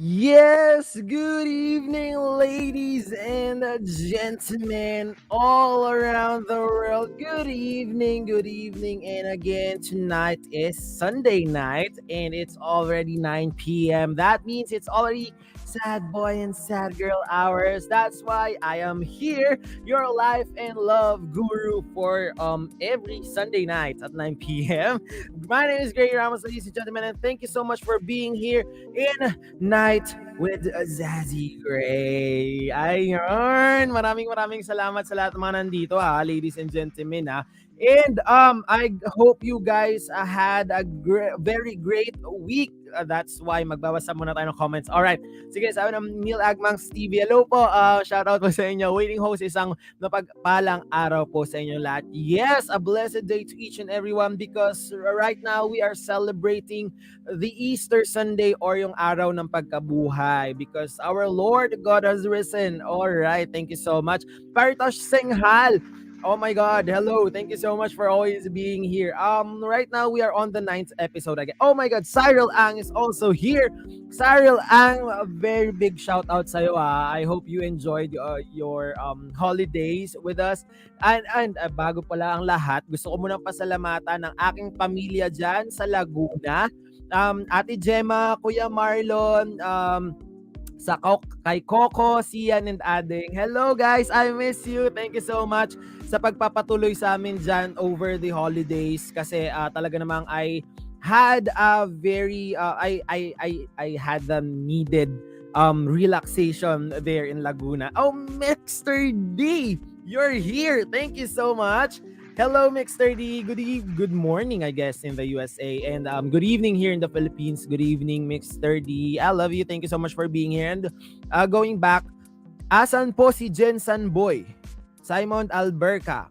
Yes, good evening, ladies and gentlemen, all around the world. Good evening, and again, tonight is Sunday night, and it's already 9 p.m. That means it's already sad boy and sad girl hours. That's why I am here, your life and love guru for every Sunday night at 9 p.m. My name is Gray Ramos, ladies and gentlemen, and thank you so much for being here in Night with Dzaddy Grey. Ayun, maraming salamat sa lahat ng mga nandito ladies and gentlemen And I hope you guys had a very great week. That's why magbabasa muna tayo ng comments. Alright, sige, sabi ng Neil Agmangs TV, hello po, shout out po sa inyo. Waiting host, isang napagpalang araw po sa inyo lahat. Yes, a blessed day to each and everyone because right now we are celebrating the Easter Sunday or yung araw ng pagkabuhay because our Lord God has risen. Alright, thank you so much. Paritosh Singhal, oh my God, hello. Thank you so much for always being here. Right now we are on the 9th episode again. Oh my God, Cyril Ang is also here. Cyril Ang, a very big shout out sa'yo. I hope you enjoyed your holidays with us. And bago pala ang lahat, gusto ko munang pasalamatan ng aking pamilya dyan sa Laguna. Ate Gemma, Kuya Marlon, kay Coco, Sian, and Ading. Hello guys, I miss you. Thank you so much sa pagpapatuloy sa amin dyan over the holidays kasi talaga namang I had a very I had the needed relaxation there in Laguna. Oh, Mr. D, you're here. Thank you so much. Hello, Mr. D. Good morning, I guess, in the USA. And good evening here in the Philippines. Good evening, Mr. D. I love you. Thank you so much for being here. And going back, asan po si Jensen Boy? Simon Alberca.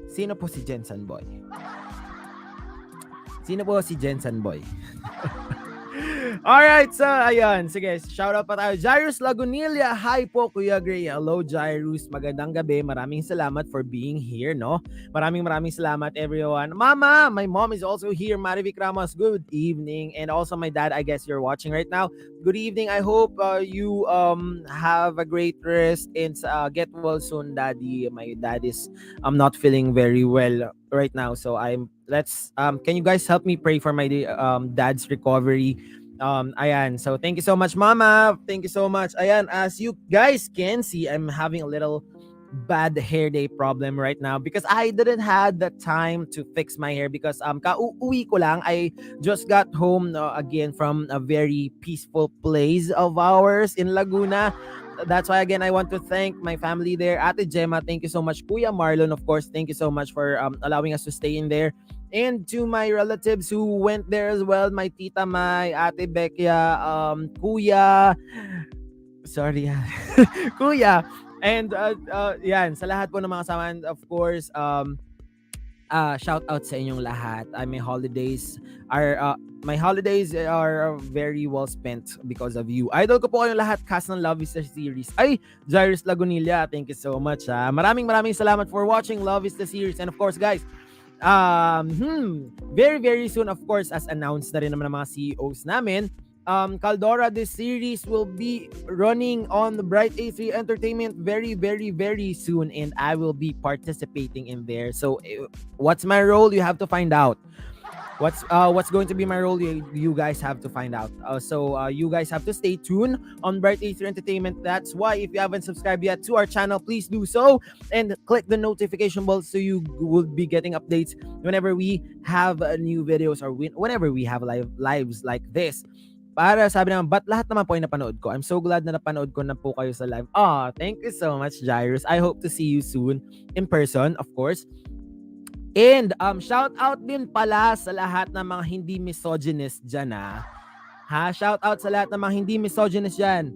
Sino po si Jensen Boy? Sino po si Jensen Boy? Alright, so ayan, sige, shoutout pa tayo. Jairus Lagunilla, hi po Kuya Gray. Hello Jairus, magandang gabi. Maraming salamat for being here, no? Maraming salamat everyone. Mama, my mom is also here. Marivic Ramos, good evening. And also my dad, I guess you're watching right now. Good evening. I hope you have a great rest and get well soon, Daddy. My dad is not feeling very well right now, so can you guys help me pray for my dad's recovery? Ayan, so thank you so much, Mama. Thank you so much. Ayan, as you guys can see, I'm having a little bad hair day problem right now because I didn't have the time to fix my hair because kauuwi ko lang. I just got home again from a very peaceful place of ours in Laguna. That's why again I want to thank my family there. Ate Gemma, thank you so much. Kuya Marlon, of course, thank you so much for allowing us to stay in there. And to my relatives who went there as well, my tita Mai, Ate Bekia, Kuya, sorry, Kuya, and yan, sa lahat po ng mga kasama, and of course, shout out sa inyong lahat. My holidays are very well spent because of you. Idol ko po kayong lahat, cast ng Love is the Series. Ay, Jairus Lagunilla, thank you so much. Maraming salamat for watching Love is the Series. And of course, guys, very soon, of course, as announced na rin naman ng mga CEOs namin, Caldora, this series will be running on the Bright A3 Entertainment very soon, and I will be participating in there. So what's my role? You have to find out. What's going to be my role? You guys have to find out. So you guys have to stay tuned on Bright A3 Entertainment. That's why if you haven't subscribed yet to our channel, please do so and click the notification bell so you will be getting updates whenever we have new videos or whenever we have lives like this. Para sabi naman, ba't lahat naman po ay napanood ko? I'm so glad na napanood ko na po kayo sa live. Thank you so much, Jairus. I hope to see you soon in person, of course. And shout out din pala sa lahat ng mga hindi misogynist dyan shout out sa lahat ng mga hindi misogynist dyan.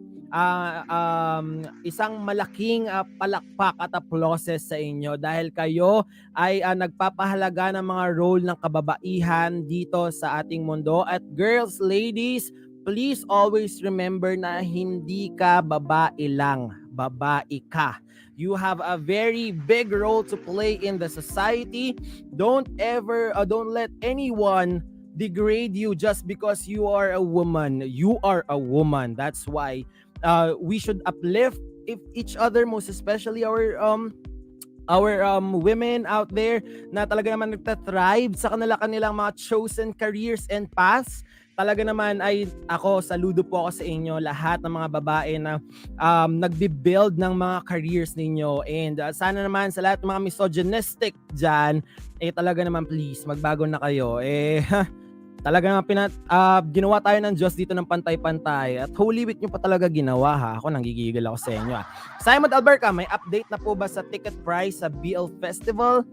Isang malaking palakpak at applauses sa inyo dahil kayo ay nagpapahalaga ng mga role ng kababaihan dito sa ating mundo. At girls, ladies, please always remember na hindi ka babae lang, babae ka. You have a very big role to play in the society. Don't let anyone degrade you just because you are a woman. You are a woman. That's why we should uplift if each other, most especially our women out there na talaga naman nagtathrive sa kanilang mga chosen careers and paths. Talaga naman ay ako, saludo po ako sa inyo lahat ng mga babae na nagbi-build ng mga careers ninyo, and sana naman sa lahat ng mga misogynistic dyan, talaga naman please magbago na kayo. Talaga naman ginawa tayo ng Diyos dito ng pantay-pantay, at Holy Week nyo pa talaga ginawa ha. Ako nanggigigil ako sa inyo. Simon Alberca, may update na po ba sa ticket price sa BL Festival?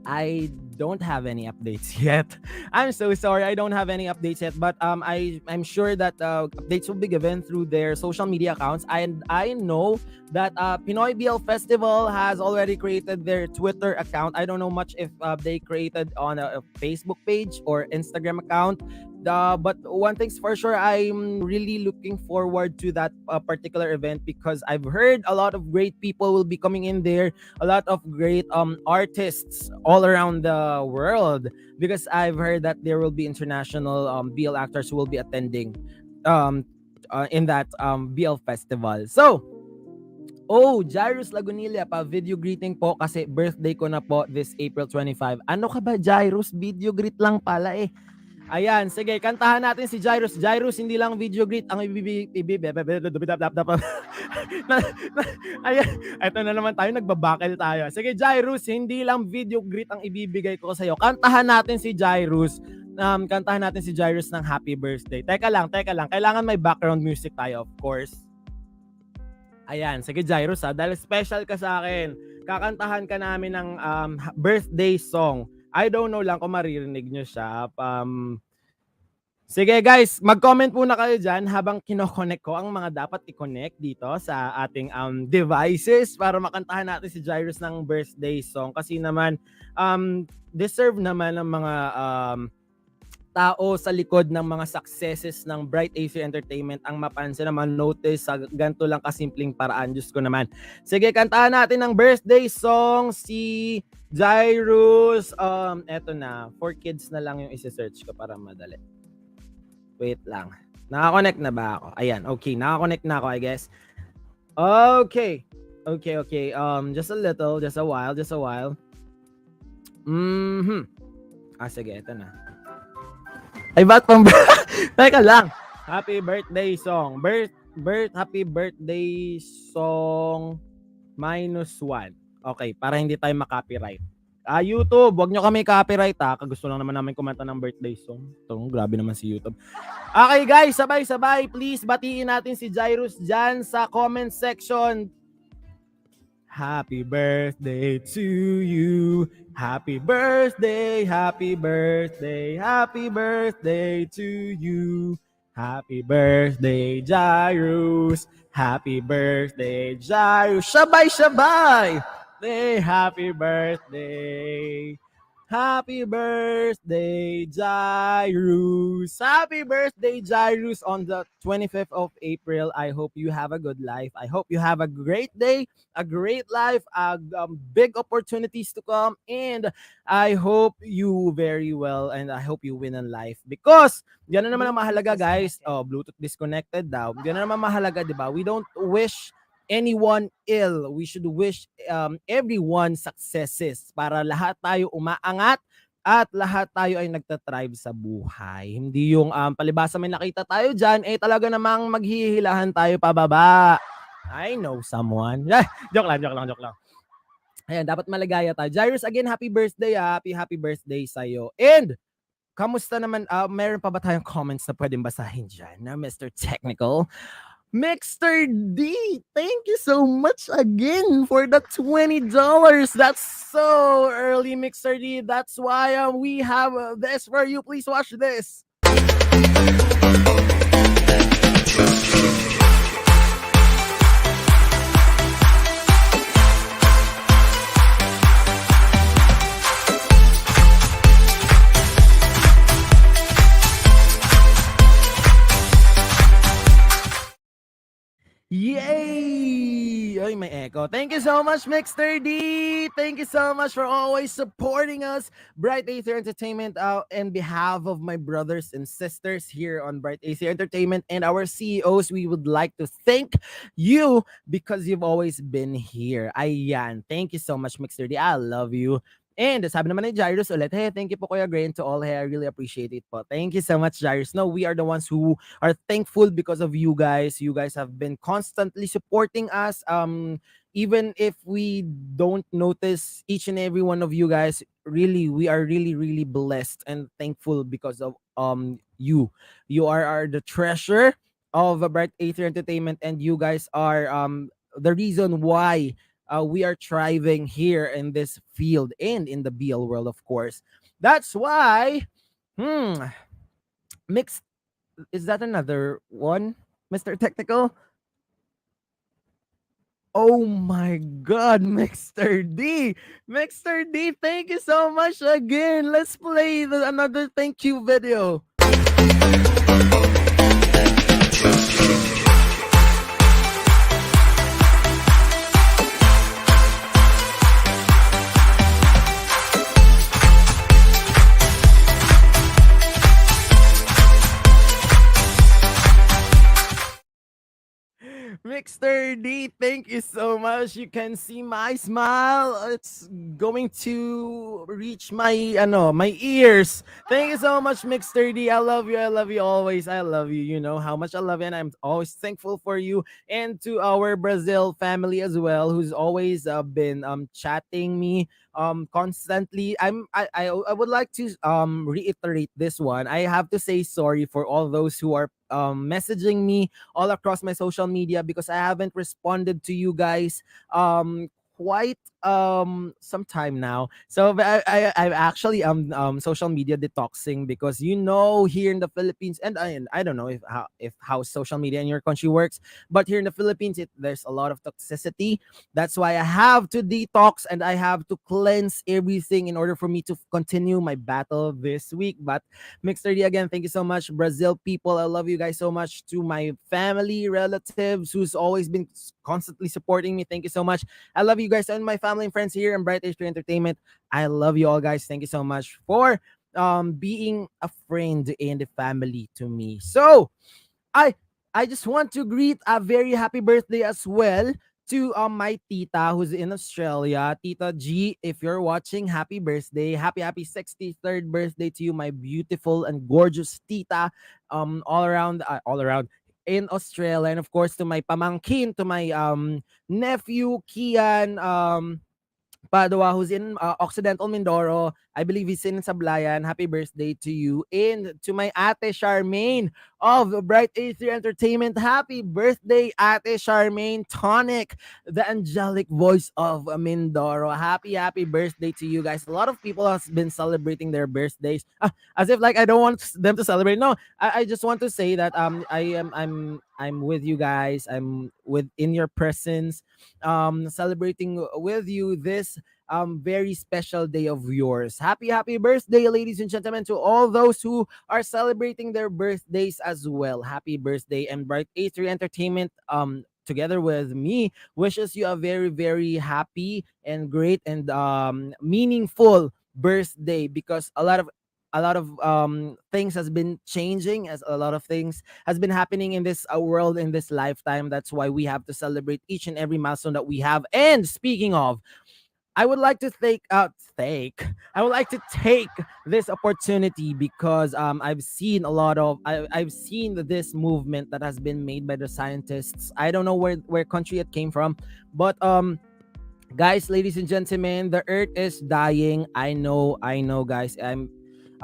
I don't have any updates yet. I'm so sorry, I don't have any updates yet, but I'm sure that updates will be given through their social media accounts. And I know that Pinoy BL Festival has already created their Twitter account. I don't know much if they created on a Facebook page or Instagram account. But one thing's for sure, I'm really looking forward to that particular event, because I've heard a lot of great people will be coming in there, a lot of great artists all around the world, because I've heard that there will be international BL actors who will be attending in that BL festival. So, Jairus Lagunilla pa, video greeting po kasi birthday ko na po this April 25. Ano ka ba, Jairus? Video greet lang pala eh. Ayan, sige, kantahan natin si Jairus. Jairus, hindi lang video greet ang Ayan, eto na naman tayo, nagbabakil tayo. Sige, Jairus, hindi lang video greet ang ibibigay ko sa iyo. Kantahan natin si Jairus. Kantahan natin si Jairus ng happy birthday. Teka lang. Kailangan may background music tayo, of course. Ayan, sige Jairus dahil special ka sa akin. Kakantahan ka namin ng birthday song. I don't know lang kung maririnig nyo siya. Sige guys, mag-comment muna kayo dyan habang kinoconnect ko ang mga dapat i-connect dito sa ating devices para makantahan natin si Jairus ng birthday song. Kasi naman, deserve naman ng mga tao sa likod ng mga successes ng Bright AC Entertainment ang mapansin naman, notice sa ganito lang kasimpleng paraan. Diyos ko naman. Sige, kantahan natin ng birthday song si Jairus. Eto na, 4 kids na lang yung isi-search ko para madali. Wait lang. Naka-connect na ba ako? Ayan, okay. Naka-connect na ako, I guess. Okay. Just a while. Sige, eto na. Ay, ba't pang... Teka lang. Happy birthday song. Happy birthday song -1. Okay, para hindi tayo makopyright. YouTube, wag nyo kami copyright Kagusto lang naman namin kumanta ng birthday song. Grabe naman si YouTube. Okay guys, sabay-sabay. Please, batiin natin si Jairus dyan sa comment section. Happy birthday to you. Happy birthday to you. Happy birthday, Jairus. Happy birthday, Jairus. Sabay-sabay. Happy birthday. Happy birthday, Jairus. Happy birthday, Jairus, on the 25th of April. I hope you have a good life. I hope you have a great day, a great life, big opportunities to come, and I hope you very well, and I hope you win in life. Because, yan na naman ang mahalaga, guys. Bluetooth disconnected daw. Yan na naman mahalaga, di ba? We don't wish anyone ill. We should wish everyone successes para lahat tayo umaangat at lahat tayo ay nagtatribe sa buhay. Hindi yung palibasa may nakita tayo dyan, talaga namang maghihilahan tayo pababa. I know someone. Joke lang. Ayan, dapat maligaya tayo. Jairus, again, happy birthday. Happy birthday sa'yo. And, kamusta naman? Meron pa ba tayong comments na pwedeng basahin dyan na Mr. Technical? Mr. D, thank you so much again for the $20. That's so early, Mr. D. That's why we have this for you. Please watch this. Yay! Ay, may Echo. Thank you so much, Mixter D. Thank you so much for always supporting us, Bright Aether Entertainment. On behalf of my brothers and sisters here on Bright Aether Entertainment and our CEOs, we would like to thank you because you've always been here. Ayan. Thank you so much, Mixter D. I love you. And sabi naman ni Jairus ulit, hey, thank you po Kuya Gray and to all. Hey, I really appreciate it po. Thank you so much, Jairus. No, we are the ones who are thankful because of you guys. You guys have been constantly supporting us. Even if we don't notice each and every one of you guys, really, we are really, really blessed and thankful because of you. You are the treasure of Bright Aether Entertainment, and you guys are the reason why we are thriving here in this field and in the BL world, of course. That's why, hmm, mixed. Is that another one, Mr. Technical? Oh my God, Mixter D. Mixter D, thank you so much again. Let's play another thank you video. Mixter D, thank you so much. You can see my smile. It's going to reach my my ears. Thank you so much, Mixter D. I love you. I love you always. I love you. You know how much I love you, and I'm always thankful for you. And to our Brazil family as well, who's always been chatting me constantly. I would like to reiterate this one. I have to say sorry for all those who are messaging me all across my social media because I haven't responded to you guys quite some time now. So I'm actually social media detoxing because here in the Philippines, and I don't know if how social media in your country works, but here in the Philippines there's a lot of toxicity. That's why I have to detox and I have to cleanse everything in order for me to continue my battle this week. But Mixer D, again, thank you so much. Brazil people, I love you guys so much. To my family, relatives who's always been constantly supporting me, thank you so much. I love you guys and my family and friends here in Bright H3 Entertainment. I love you all, guys. Thank you so much for being a friend and a family to me. So I I just want to greet a very happy birthday as well to my tita who's in Australia. Tita G, if you're watching, happy birthday. Happy 63rd birthday to you, my beautiful and gorgeous tita. All around in Australia. And of course to my pamangkin, to my nephew Kian, Padua, who's in Occidental Mindoro. I believe he's in Sablayan. Happy birthday to you. And to my Ate Charmaine of Bright A3 Entertainment. Happy birthday, Ate Charmaine Tonic, the angelic voice of Mindoro. Happy birthday to you guys. A lot of people has been celebrating their birthdays. As if like I don't want them to celebrate. No, I just want to say that I'm with you guys. I'm within your presence, celebrating with you this very special day of yours. Happy birthday, ladies and gentlemen, to all those who are celebrating their birthdays as well. Happy birthday, and Bright A3 Entertainment together with me wishes you a very happy and great and meaningful birthday, because a lot of things has been changing, as a lot of things has been happening in this world, in this lifetime. That's why we have to celebrate each and every milestone that we have. And speaking of, I would like to I would like to take this opportunity because I've seen this movement that has been made by the scientists. I don't know where country it came from, but guys, ladies and gentlemen, the earth is dying. I know guys.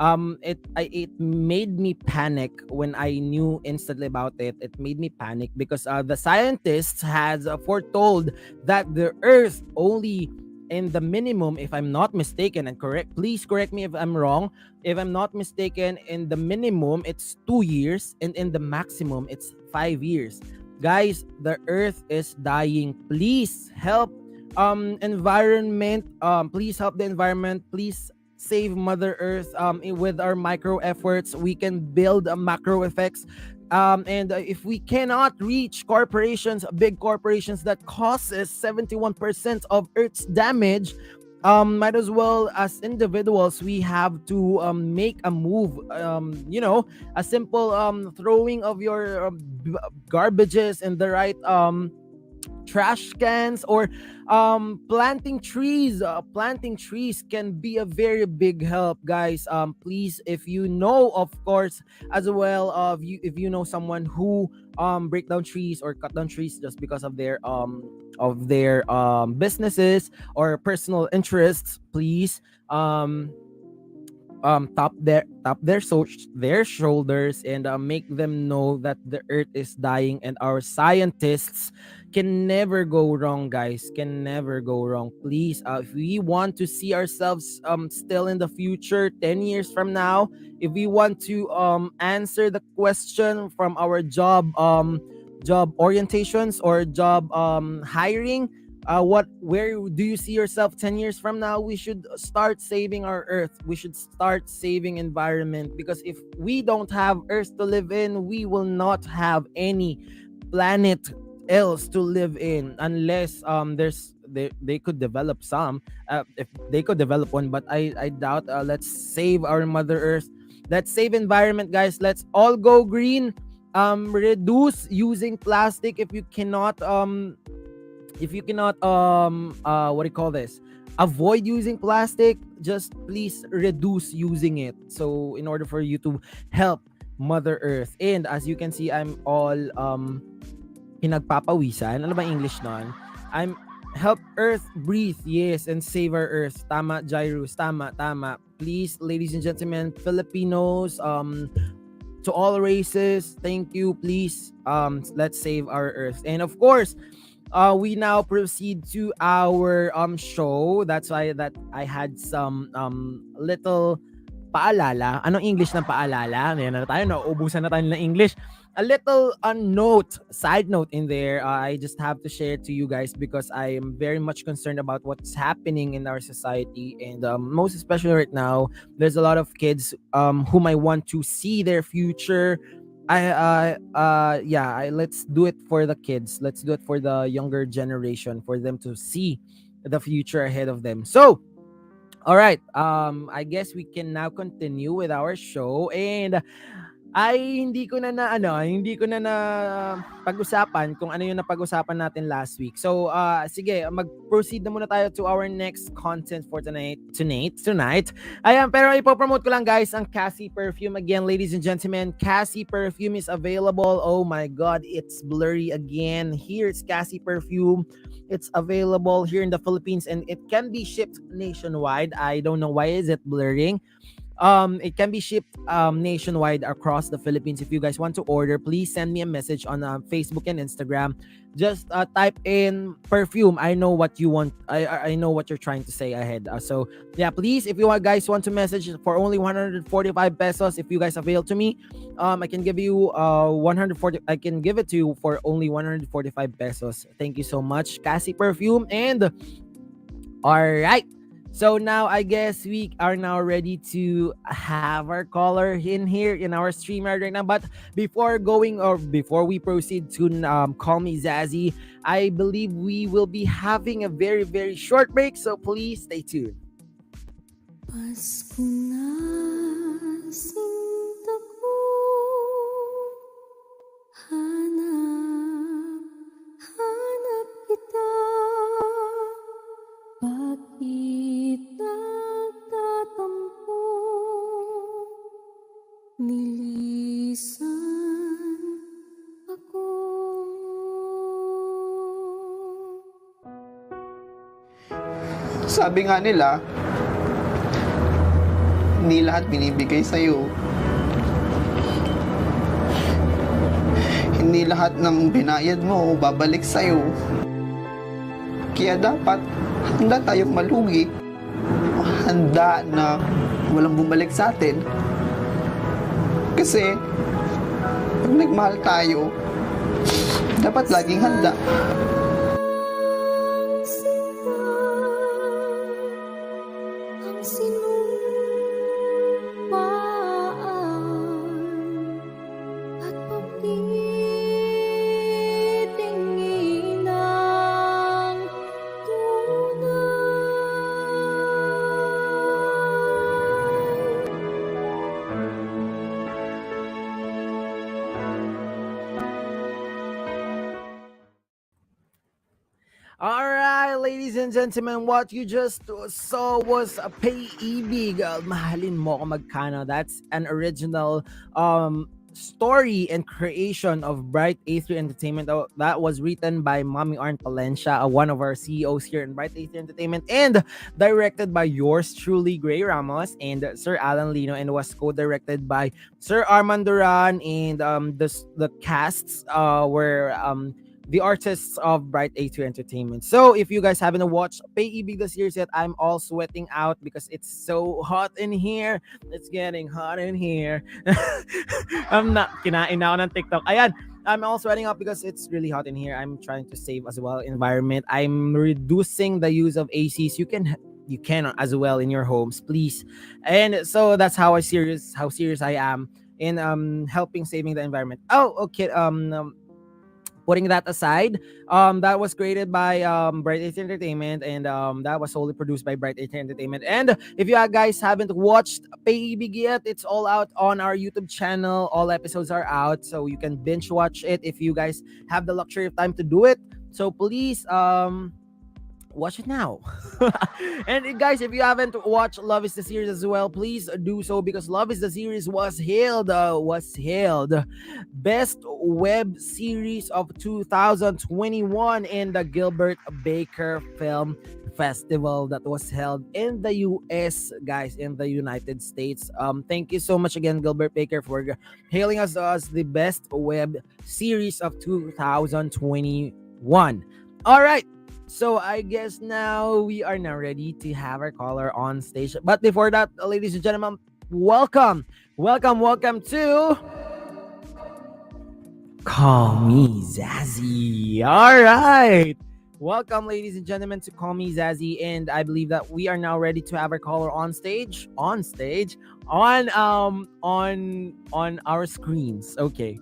It made me panic when I knew instantly about it. It made me panic because the scientists has foretold that the earth only, in the minimum, if I'm not mistaken, and please correct me if I'm wrong, if I'm not mistaken, in the minimum it's 2 years, and in the maximum it's 5 years. Guys, the earth is dying. Please help environment. Please help the environment. Please save Mother Earth. With our micro efforts, we can build a macro effects. And if we cannot reach corporations, big corporations that causes 71% of Earth's damage, might as well as individuals we have to make a move. A simple throwing of your garbages in the right trash cans, or planting trees can be a very big help, guys. Please, if you know, of course, as well, if you know someone who break down trees or cut down trees just because of their businesses or personal interests, please tap their shoulders and make them know that the earth is dying, and our scientists can never go wrong, guys, can never go wrong. Please, if we want to see ourselves still in the future 10 years from now, if we want to answer the question from our job orientations or job hiring, where do you see yourself 10 years from now? We should start saving our earth, we should start saving environment, because if we don't have earth to live in, we will not have any planet else to live in, unless they could develop some, if they could develop one, but I doubt. Let's save our mother earth, let's save environment, guys. Let's all go green. Reduce using plastic. If you cannot what do you call this, avoid using plastic, just please reduce using it, so in order for you to help mother earth. And as you can see, I'm all pinagpapawisan. Ano ba English nun? I'm help earth breathe, yes, and save our earth. Tama, Jairus, tama. Please, ladies and gentlemen, Filipinos, to all races, thank you. Please, let's save our earth. And of course, we now proceed to our show. That's why that I had some little paalala. Anong English ng paalala? Ayan na tayo, nauubusan na tayo ng English. A little side note in there. I just have to share to you guys because I am very much concerned about what's happening in our society, and most especially right now, there's a lot of kids whom I want to see their future. Let's do it for the kids. Let's do it for the younger generation, for them to see the future ahead of them. So, all right. I guess we can now continue with our show, and hindi ko na pag-usapan kung ano yung napag-usapan natin last week. So, sige, mag-proceed na muna tayo to our next content for tonight. Ayan, pero ipopromote ko lang, guys, ang Cassie perfume. Again, ladies and gentlemen, Cassie perfume is available. Oh my God, it's blurry again. Here's Cassie perfume. It's available here in the Philippines, and it can be shipped nationwide. I don't know why is it blurring. It can be shipped nationwide across the Philippines. If you guys want to order, please send me a message on Facebook and Instagram. Just type in perfume. I know what you want. I know what you're trying to say ahead. So yeah, please, if you guys want to message for only 145 pesos, if you guys avail to me, I can give you 140. I can give it to you for only 145 pesos. Thank you so much, Cassie perfume. And all right. So now I guess we are now ready to have our caller in here in our streamer right now. But before we proceed to call me Zazzy, I believe we will be having a very, very short break. So please stay tuned. Pasko na, sinta ko, hanap kita. Bakit nagtatampo, nilisan ako? Sabi nga nila, hindi lahat binibigay sa'yo. Hindi lahat ng binayad mo babalik sa'yo. Kaya dapat handa tayong malugi. Handa na walang bumalik sa atin. Kasi pag nagmahal tayo, dapat laging handa. At ladies and gentlemen, what you just saw was a pay-ibig. Mahalin mo ko magkano. That's an original story and creation of Bright A3 Entertainment that was written by Mommy Arn Palencia, one of our CEOs here in Bright A3 Entertainment, and directed by yours truly, Gray Ramos and Sir Alan Lino, and was co-directed by Sir Armand Duran, and the casts were the artists of Bright A2 Entertainment. So if you guys haven't watched Pay Ibig the series yet, I'm all sweating out because it's so hot in here. It's getting hot in here. I'm not kinain na ako ng TikTok. Ayan, I'm all sweating up because it's really hot in here. I'm trying to save as well environment. I'm reducing the use of ACs. You can as well in your homes, please. And so that's how serious I am in helping saving the environment. Oh, okay. Putting that aside, that was created by Bright 8 Entertainment, and that was solely produced by Bright 8 Entertainment. And if you guys haven't watched Pay Ibig yet, it's all out on our YouTube channel. All episodes are out, so you can binge watch it if you guys have the luxury of time to do it. So please, watch it now. And guys, if you haven't watched Love is the Series as well, please do so, because Love is the Series was hailed best web series of 2021 in the Gilbert Baker Film Festival that was held in the US, guys, in the United States. Thank you so much again, Gilbert Baker, for hailing us as the best web series of 2021. All right. So I guess now we are now ready to have our caller on stage. But before that, ladies and gentlemen, welcome to Call Me Zazzy. All right. Welcome, ladies and gentlemen, to Call Me Zazzy, and I believe that we are now ready to have our caller on stage on our screens. Okay.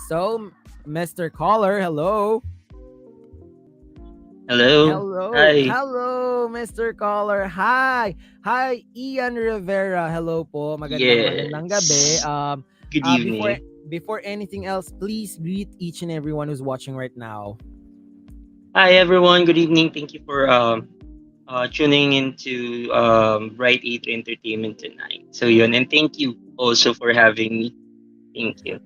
So, Mr. Caller, hello. Hello. Hi. Hello, Mr. Caller. Hi, Ian Rivera. Hello po. Magandang gabi. Yes. Good evening. Before anything else, please greet each and everyone who's watching right now. Hi, everyone. Good evening. Thank you for tuning into Bright 8 Entertainment tonight. So yun, and thank you also for having me. Thank you.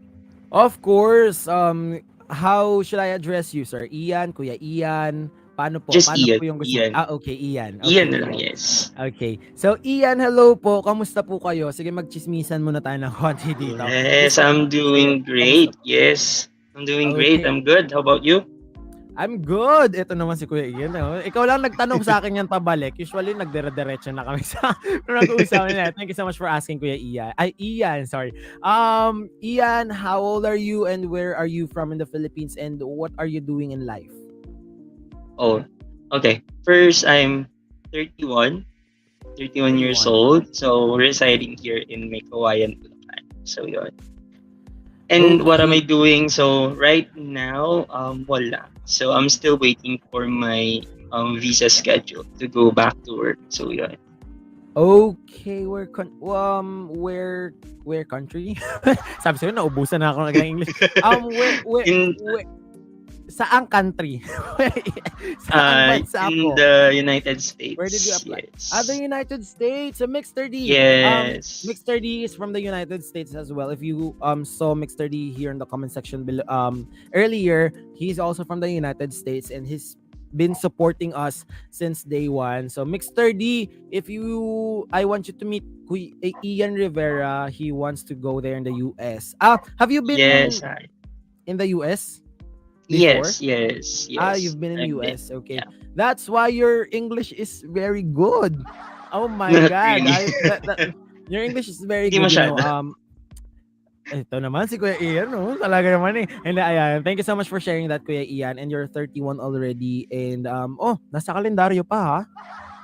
Of course. How should I address you, sir? Ian, Kuya Ian? Paano po? Just Paano Ian. po yung gusto? Ian. Okay, Ian. Okay, Ian na lang, yes. Okay. So, Ian, hello po. Kamusta po kayo? Sige, magchismisan muna tayo ng konti dito. Yes, I'm doing great. Yes, I'm doing great. I'm good. How about you? I'm good. Ito naman si Kuya Ian. Oh. Ikaw lang nagtanong sa akin yan pabalik. Usually, nagdire-diretso na kami sa nag-uusapan na. Thank you so much for asking, Kuya Ian. Ian, sorry. Ian, how old are you and where are you from in the Philippines, and what are you doing in life? Oh, okay. First, I'm 31 years old. So, residing here in Mekawayan, Bulacan. So, yun. And Okay. what am I doing? So, right now, wala. So, I'm still waiting for my visa schedule to go back to work. So, yun. Okay, where country? Sabi sa'yo, naubusan na ako ng English. Saang country? Saang bansa In po? the United States. Where did you apply? Yes. The United States. So Mixter D. Yes. Mixter D is from the United States as well. If you saw Mixter D here in the comment section below, earlier, he's also from the United States, and he's been supporting us since day one. So Mixter D, I want you to meet Ian Rivera. He wants to go there in the US. Have you been in the US? Before? Yes. You've been in the US. Okay. Yeah. That's why your English is very good. Oh my Not God. really. Your English is very Hindi good. masyado. Ito naman si Kuya Ian. No? Talaga naman eh. And ayan, thank you so much for sharing that, Kuya Ian. And you're 31 already. And nasa kalendaryo pa ha?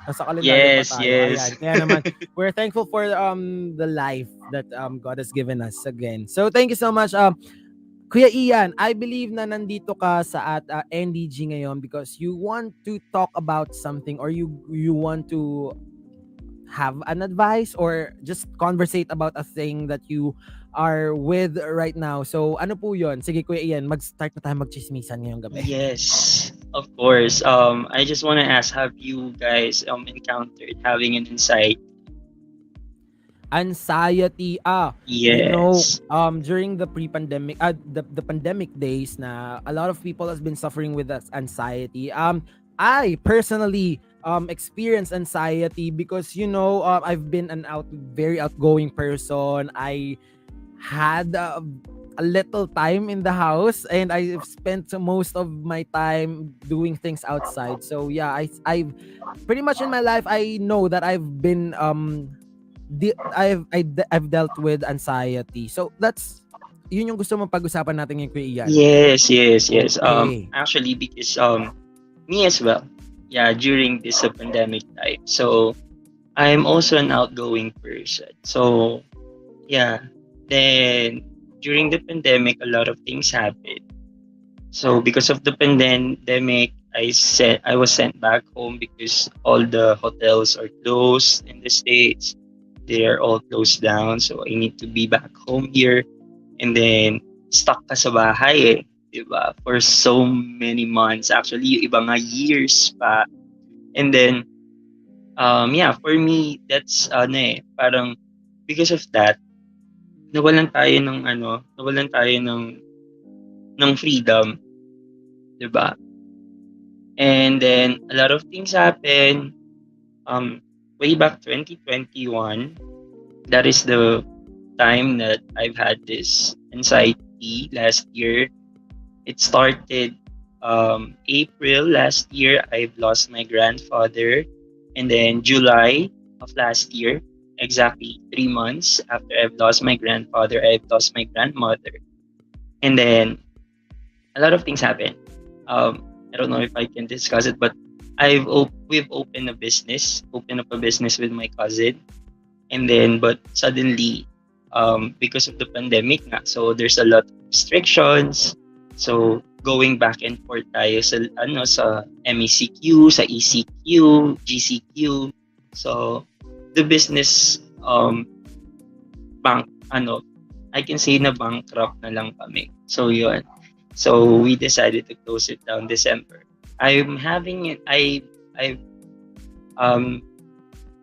Nasa kalendaryo pa tayo. Yes. Ayan. Kaya naman, we're thankful for the life that God has given us again. So thank you so much. Kuya Ian, I believe na nandito ka sa NDG ngayon because you want to talk about something, or you want to have an advice or just conversate about a thing that you are with right now. So ano po yun? Sige Kuya Ian, mag-start na tayo magchismisan ngayong gabi. Yes. Of course. I just want to ask, have you guys encountered having an anxiety? Anxiety, Yes. during the pre-pandemic, the pandemic days, na a lot of people has been suffering with that anxiety. I personally experienced anxiety because, I've been an very outgoing person. I had a little time in the house, and I've spent most of my time doing things outside. So yeah, I've pretty much in my life, I know that I've been I've dealt with anxiety. So that's yun yung gusto mong pag-usapan natin ngayon, Kuya Ian. Yes, yes, yes. Okay. Actually, because me as well. Yeah, during this pandemic time. So I'm also an outgoing person. So yeah, then during the pandemic, a lot of things happened. So because of the pandemic, I was sent back home because all the hotels are closed in the states. They are all closed down. So I need to be back home here, and then stuck ka sa bahay eh, 'di ba? For so many months. Actually, yung iba nga years pa. And then yeah, for me that's parang because of that, nawalan tayo ng freedom, 'di ba? And then a lot of things happen. Um, Way back 2021, that is the time that I've had this anxiety last year. It started April last year. I've lost my grandfather, and then July of last year, exactly 3 months after I've lost my grandfather, I've lost my grandmother, and then a lot of things happen. I don't know if I can discuss it, but we've opened up a business with my cousin, and then but suddenly, because of the pandemic nga, so there's a lot of restrictions. So going back and forth tayo sa MECQ, sa ECQ, GCQ. So the business bank I can say na bankrupt na lang kami. So yun. So we decided to close it down December. I'm having it. Um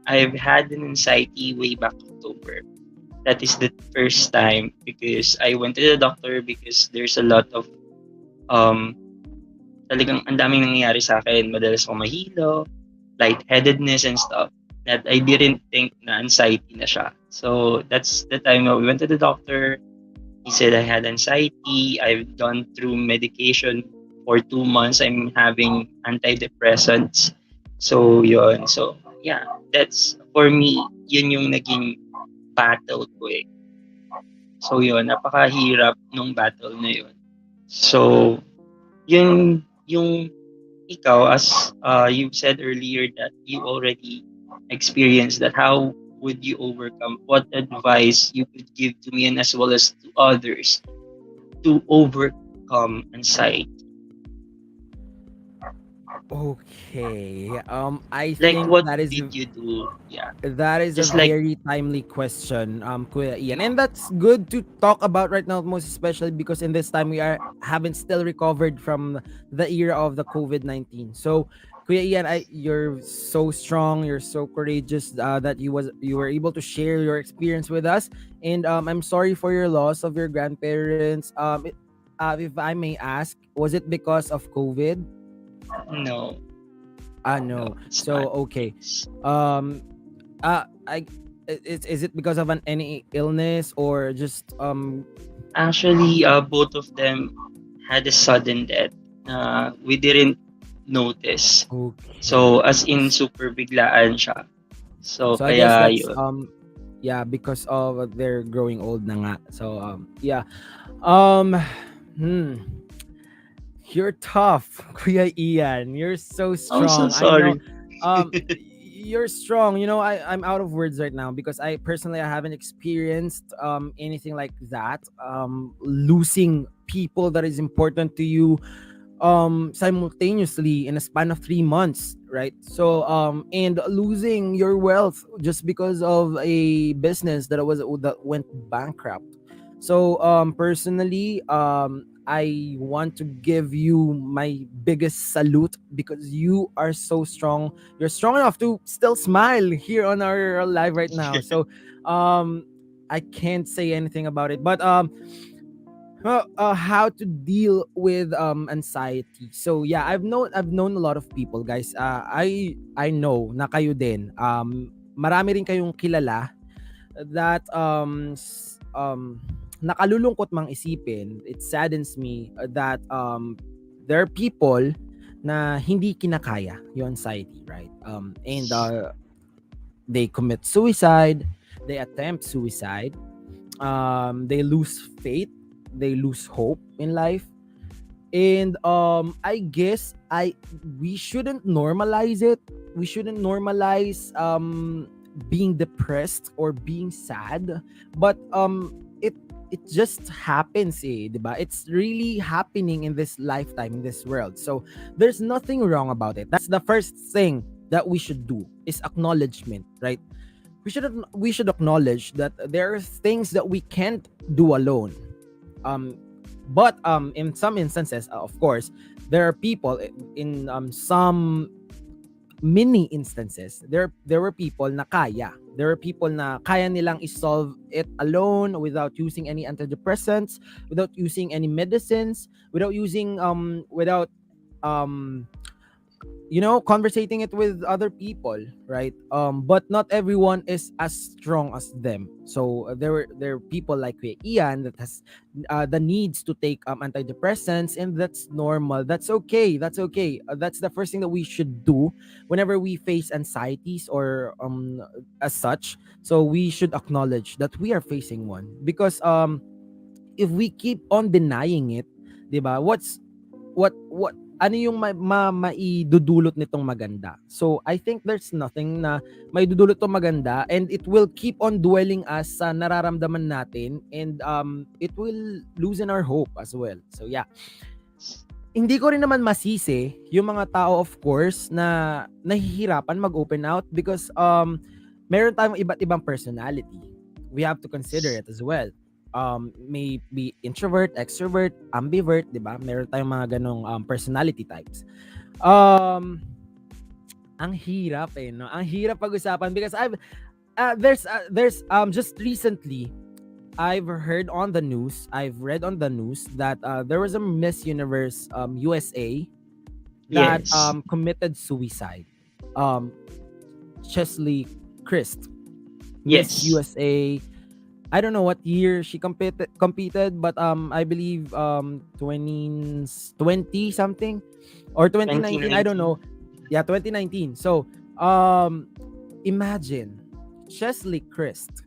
I've had an anxiety way back October. That is the first time because I went to the doctor because there's a lot of um talagang ang daming nangyayari sa akin. Madalas akong mahilo, lightheadedness and stuff that I didn't think na anxiety na siya. So that's the time we went to the doctor. He said I had anxiety. I've gone through medication for 2 months. I'm having antidepressants. So yun. So yeah, that's for me. Yun yung naging battle ko eh. So yun, napakahirap nung battle na yun. So yun yung ikaw as you said earlier that you already experienced that. How would you overcome? What advice you could give to me and as well as to others to overcome anxiety? Okay. I Like think what that is did you do? Yeah, that is a just like very timely question, Kuya Ian, and that's good to talk about right now, most especially because in this time we haven't still recovered from the era of the COVID-19. So, Kuya Ian, you're so strong, you're so courageous, that you were able to share your experience with us, and I'm sorry for your loss of your grandparents. If I may ask, was it because of COVID? no, no, No. it's not. So okay. Um, I is it because of any illness or just Actually, both of them had a sudden death. We didn't notice. So okay. as in super biglaan siya. So So I guess kaya that's yun. yeah, because of they're growing old na nga. So yeah. Um hmm You're tough, Kuya Ian. You're so I'm so strong. I know. sorry. You're strong. I'm out of words right now because I personally I haven't experienced anything like that. Losing people that is important to you simultaneously in a span of 3 months, right? So and losing your wealth just because of a business that went bankrupt. So personally, I want to give you my biggest salute because you are so strong. You're strong enough to still smile here on our live right now. So, um, I can't say anything about it. But how to deal with anxiety. So yeah, I've known a lot of people, guys. I know na kayo din. Marami rin kayong kilala that nakalulungkot mang isipin. It saddens me that there are people na hindi kinakaya yung anxiety, right? And they commit suicide, they attempt suicide, they lose faith, they lose hope in life. And I guess I we shouldn't normalize it. We shouldn't normalize being depressed or being sad. But it just happens, eh, diba? It's really happening in this lifetime, in this world. So there's nothing wrong about it. That's the first thing that we should do, is acknowledgement, right? We should acknowledge that there are things that we can't do alone. But in some instances, of course, there are people in some many instances, there were people na kaya. There were people na kaya nilang isolve it alone without using any antidepressants, without using any medicines, without um conversating it with other people, right? But not everyone is as strong as them. So there are people like Kuya Ian that has the needs to take antidepressants, and that's normal. That's okay. That's the first thing that we should do whenever we face anxieties or as such. So we should acknowledge that we are facing one, because if we keep on denying it, 'di ba? What ano yung maidudulot nitong maganda? So I think there's nothing na maidudulot tong maganda, and it will keep on dwelling us sa nararamdaman natin, and it will loosen our hope as well. So yeah, hindi ko rin naman masisi yung mga tao, of course, na nahihirapan mag-open out, because meron tayong iba't ibang personality. We have to consider it as well. May be introvert, extrovert, ambivert, 'di ba? Meron tayong mga ganong personality types. Ang hirap eh, no? Ang hirap pag-usapan, because there's just recently I've read on the news that there was a Miss Universe USA that Yes. committed suicide. Chesley Christ, Miss Yes. USA. I don't know what year she competed, but I believe 2020 something or 2019. I don't 2019. know. Yeah, 2019. So imagine Chesley Christ,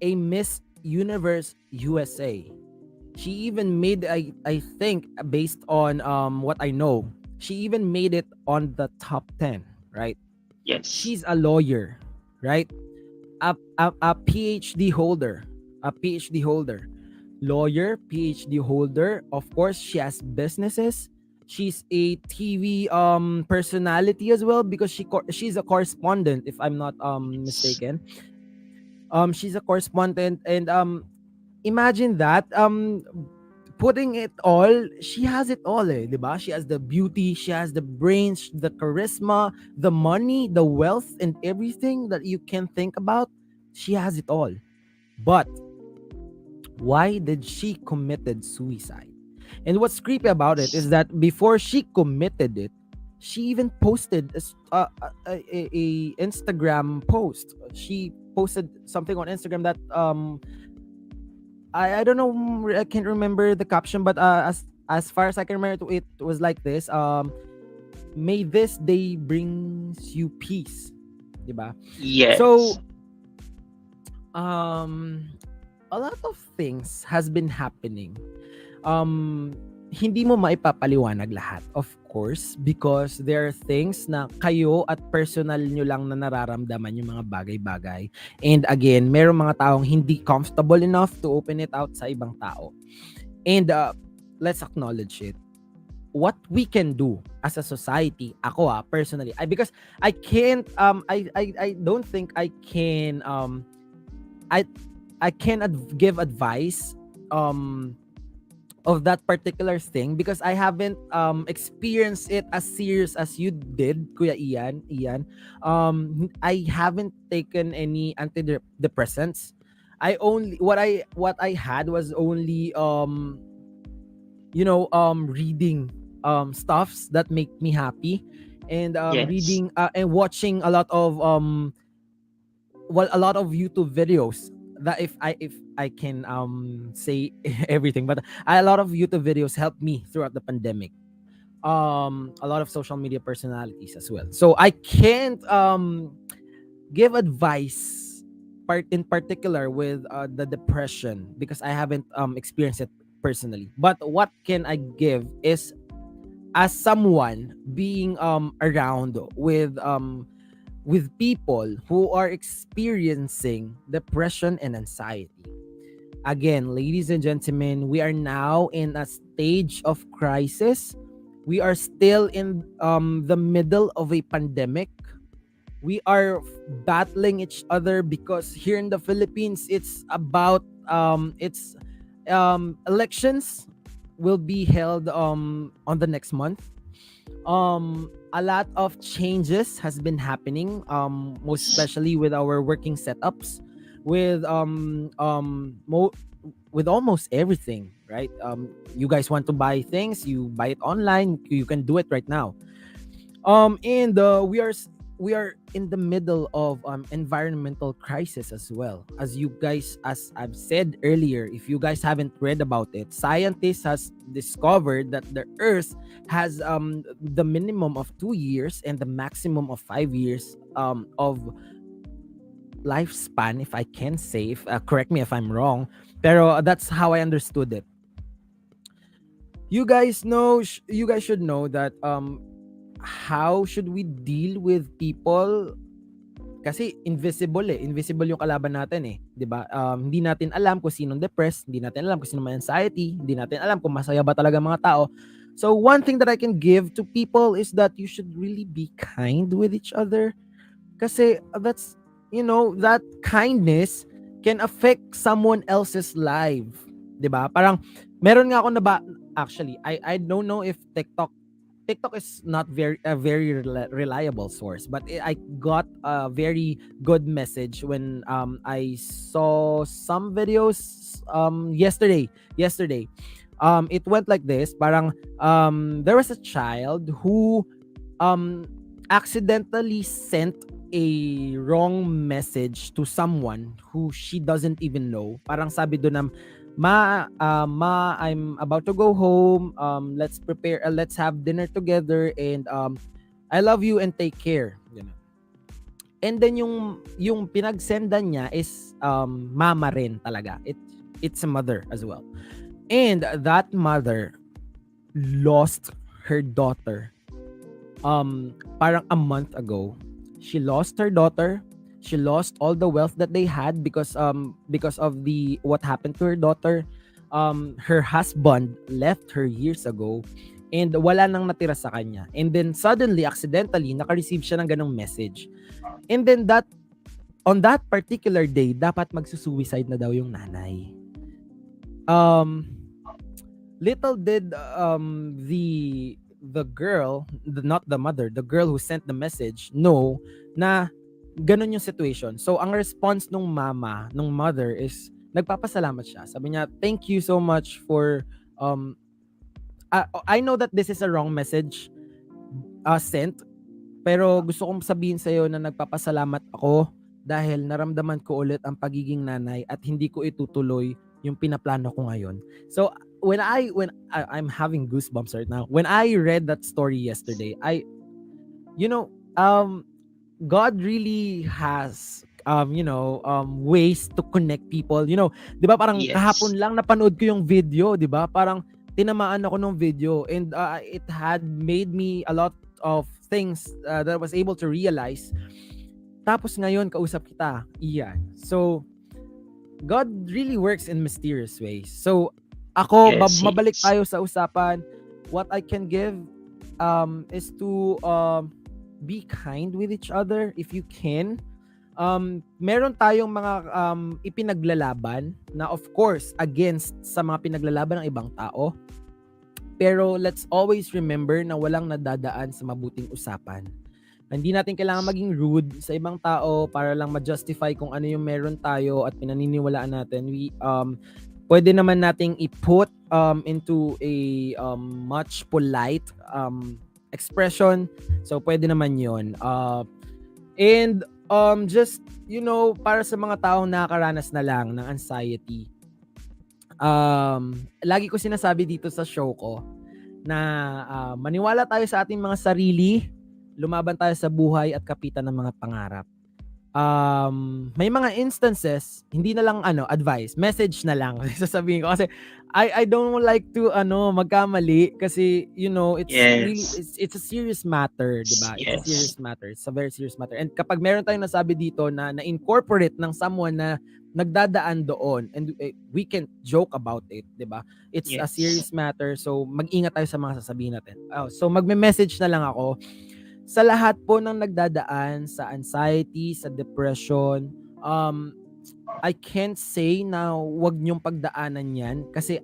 a Miss Universe USA. She even made, I think, based on what I know, she even made it on the top 10, right? Yes. She's a lawyer, right? A PhD holder, lawyer, PhD holder. Of course, she has businesses. She's a TV personality as well, because she's a correspondent, if I'm not mistaken. She's a correspondent, and imagine that, putting it all, she has it all, eh, 'di ba? She has the beauty, she has the brains, the charisma, the money, the wealth, and everything that you can think about. She has it all. But why did she committed suicide? And what's creepy about it is that before she committed it, she even posted a Instagram post. She posted something on Instagram that I don't know, I can't remember the caption, but as far as I can remember, it was like this: may this day brings you peace, diba? Yes. So a lot of things has been happening. Hindi mo maipapaliwanag lahat, of course, because there are things na kayo at personal nyo lang na nararamdaman yung mga bagay-bagay. And again, merong mga taong hindi comfortable enough to open it out sa ibang tao. And let's acknowledge it. What we can do as a society, ako personally, because I can't, I don't think I can, I can give advice of that particular thing because I haven't experienced it as serious as you did, Kuya Ian. I haven't taken any antidepressants. I only what I had was only reading stuffs that make me happy, and Yes. reading and watching a lot of YouTube videos. That if I can say everything, but a lot of YouTube videos helped me throughout the pandemic. A lot of social media personalities as well. So I can't give advice in particular with the depression because I haven't experienced it personally. But what can I give is, as someone being around with people who are experiencing depression and anxiety. Again, ladies and gentlemen, we are now in a stage of crisis. We are still in the middle of a pandemic. We are battling each other because here in the Philippines, it's about elections will be held on the next month. A lot of changes has been happening, most especially with our working setups, with with almost everything, right? You guys want to buy things, you buy it online, you can do it right now. And we are in the middle of environmental crisis as well. As you guys, as I've said earlier, if you guys haven't read about it, scientists has discovered that the Earth has the minimum of 2 years and the maximum of 5 years of lifespan, if I can say. If, correct me if I'm wrong, pero that's how I understood it. You guys know, you guys should know that how should we deal with people, kasi invisible yung kalaban natin eh, 'di ba? Hindi natin alam kung sinong depressed, hindi natin alam kung sino may anxiety, hindi natin alam kung masaya ba talaga mga tao. So one thing that I can give to people is that you should really be kind with each other, kasi that's, that kindness can affect someone else's life, 'di ba? Parang meron nga ako na ba, actually I don't know if TikTok is not a very reliable source, but I got a very good message when I saw some videos yesterday. It went like this. Parang there was a child who um accidentally sent a wrong message to someone who she doesn't even know. Parang sabi doon na, ma, I'm about to go home. Let's prepare. Let's have dinner together, and I love you and take care. And then yung pinagsendan niya is mama rin talaga. It's a mother as well. And that mother lost her daughter. Parang a month ago, she lost her daughter. She lost all the wealth that they had because of the what happened to her daughter. Her husband left her years ago, and wala nang natira sa kanya. And then suddenly, accidentally, naka-receive siya ng ganong message. And then on that particular day, dapat magsusuicide na daw yung nanay. Little did the girl, not the mother, the girl who sent the message, know na ganun yung situation. So ang response nung mother is nagpapasalamat siya. Sabi niya, thank you so much for I know that this is a wrong message sent, pero gusto kong sabihin sa iyo na nagpapasalamat ako dahil naramdaman ko ulit ang pagiging nanay at hindi ko itutuloy yung pinaplano ko ngayon. So when I'm having goosebumps right now. When I read that story yesterday, God really has ways to connect people. 'Di ba parang Yes. kahapon lang napanood ko yung video, 'di ba? Parang tinamaan ako ng video, and it had made me a lot of things that I was able to realize. Tapos ngayon kausap kita, Ian. So God really works in mysterious ways. So ako, Yes. mabalik Yes. tayo sa usapan. What I can give is to be kind with each other if you can. Meron tayong mga ipinaglalaban na of course against sa mga pinaglalaban ng ibang tao. Pero let's always remember na walang nadadaan sa mabuting usapan. Hindi natin kailangan maging rude sa ibang tao para lang ma-justify kung ano yung meron tayo at pinaniniwalaan natin. Pwede naman nating i-put into a much polite expression. So pwede naman 'yon. And just para sa mga taong nakakaranas na lang ng anxiety. Lagi ko sinasabi dito sa show ko na maniwala tayo sa ating mga sarili, lumaban tayo sa buhay at kapitan ng mga pangarap. May mga instances, hindi na lang advice, message na lang sasabihin ko kasi I don't like to magkamali kasi it's really Yes. it's a serious matter, 'di ba? It's a serious Yes. matter. It's a very serious matter. And kapag meron tayong nasabi dito na incorporate ng someone na nagdadaan doon and we can joke about it, 'di ba? It's a Yes. serious matter. So mag-ingat tayo sa mga sasabihin natin. So magme-message na lang ako sa lahat po ng nagdadaan sa anxiety, sa depression. I can't say na wag niyong pagdaanan yan kasi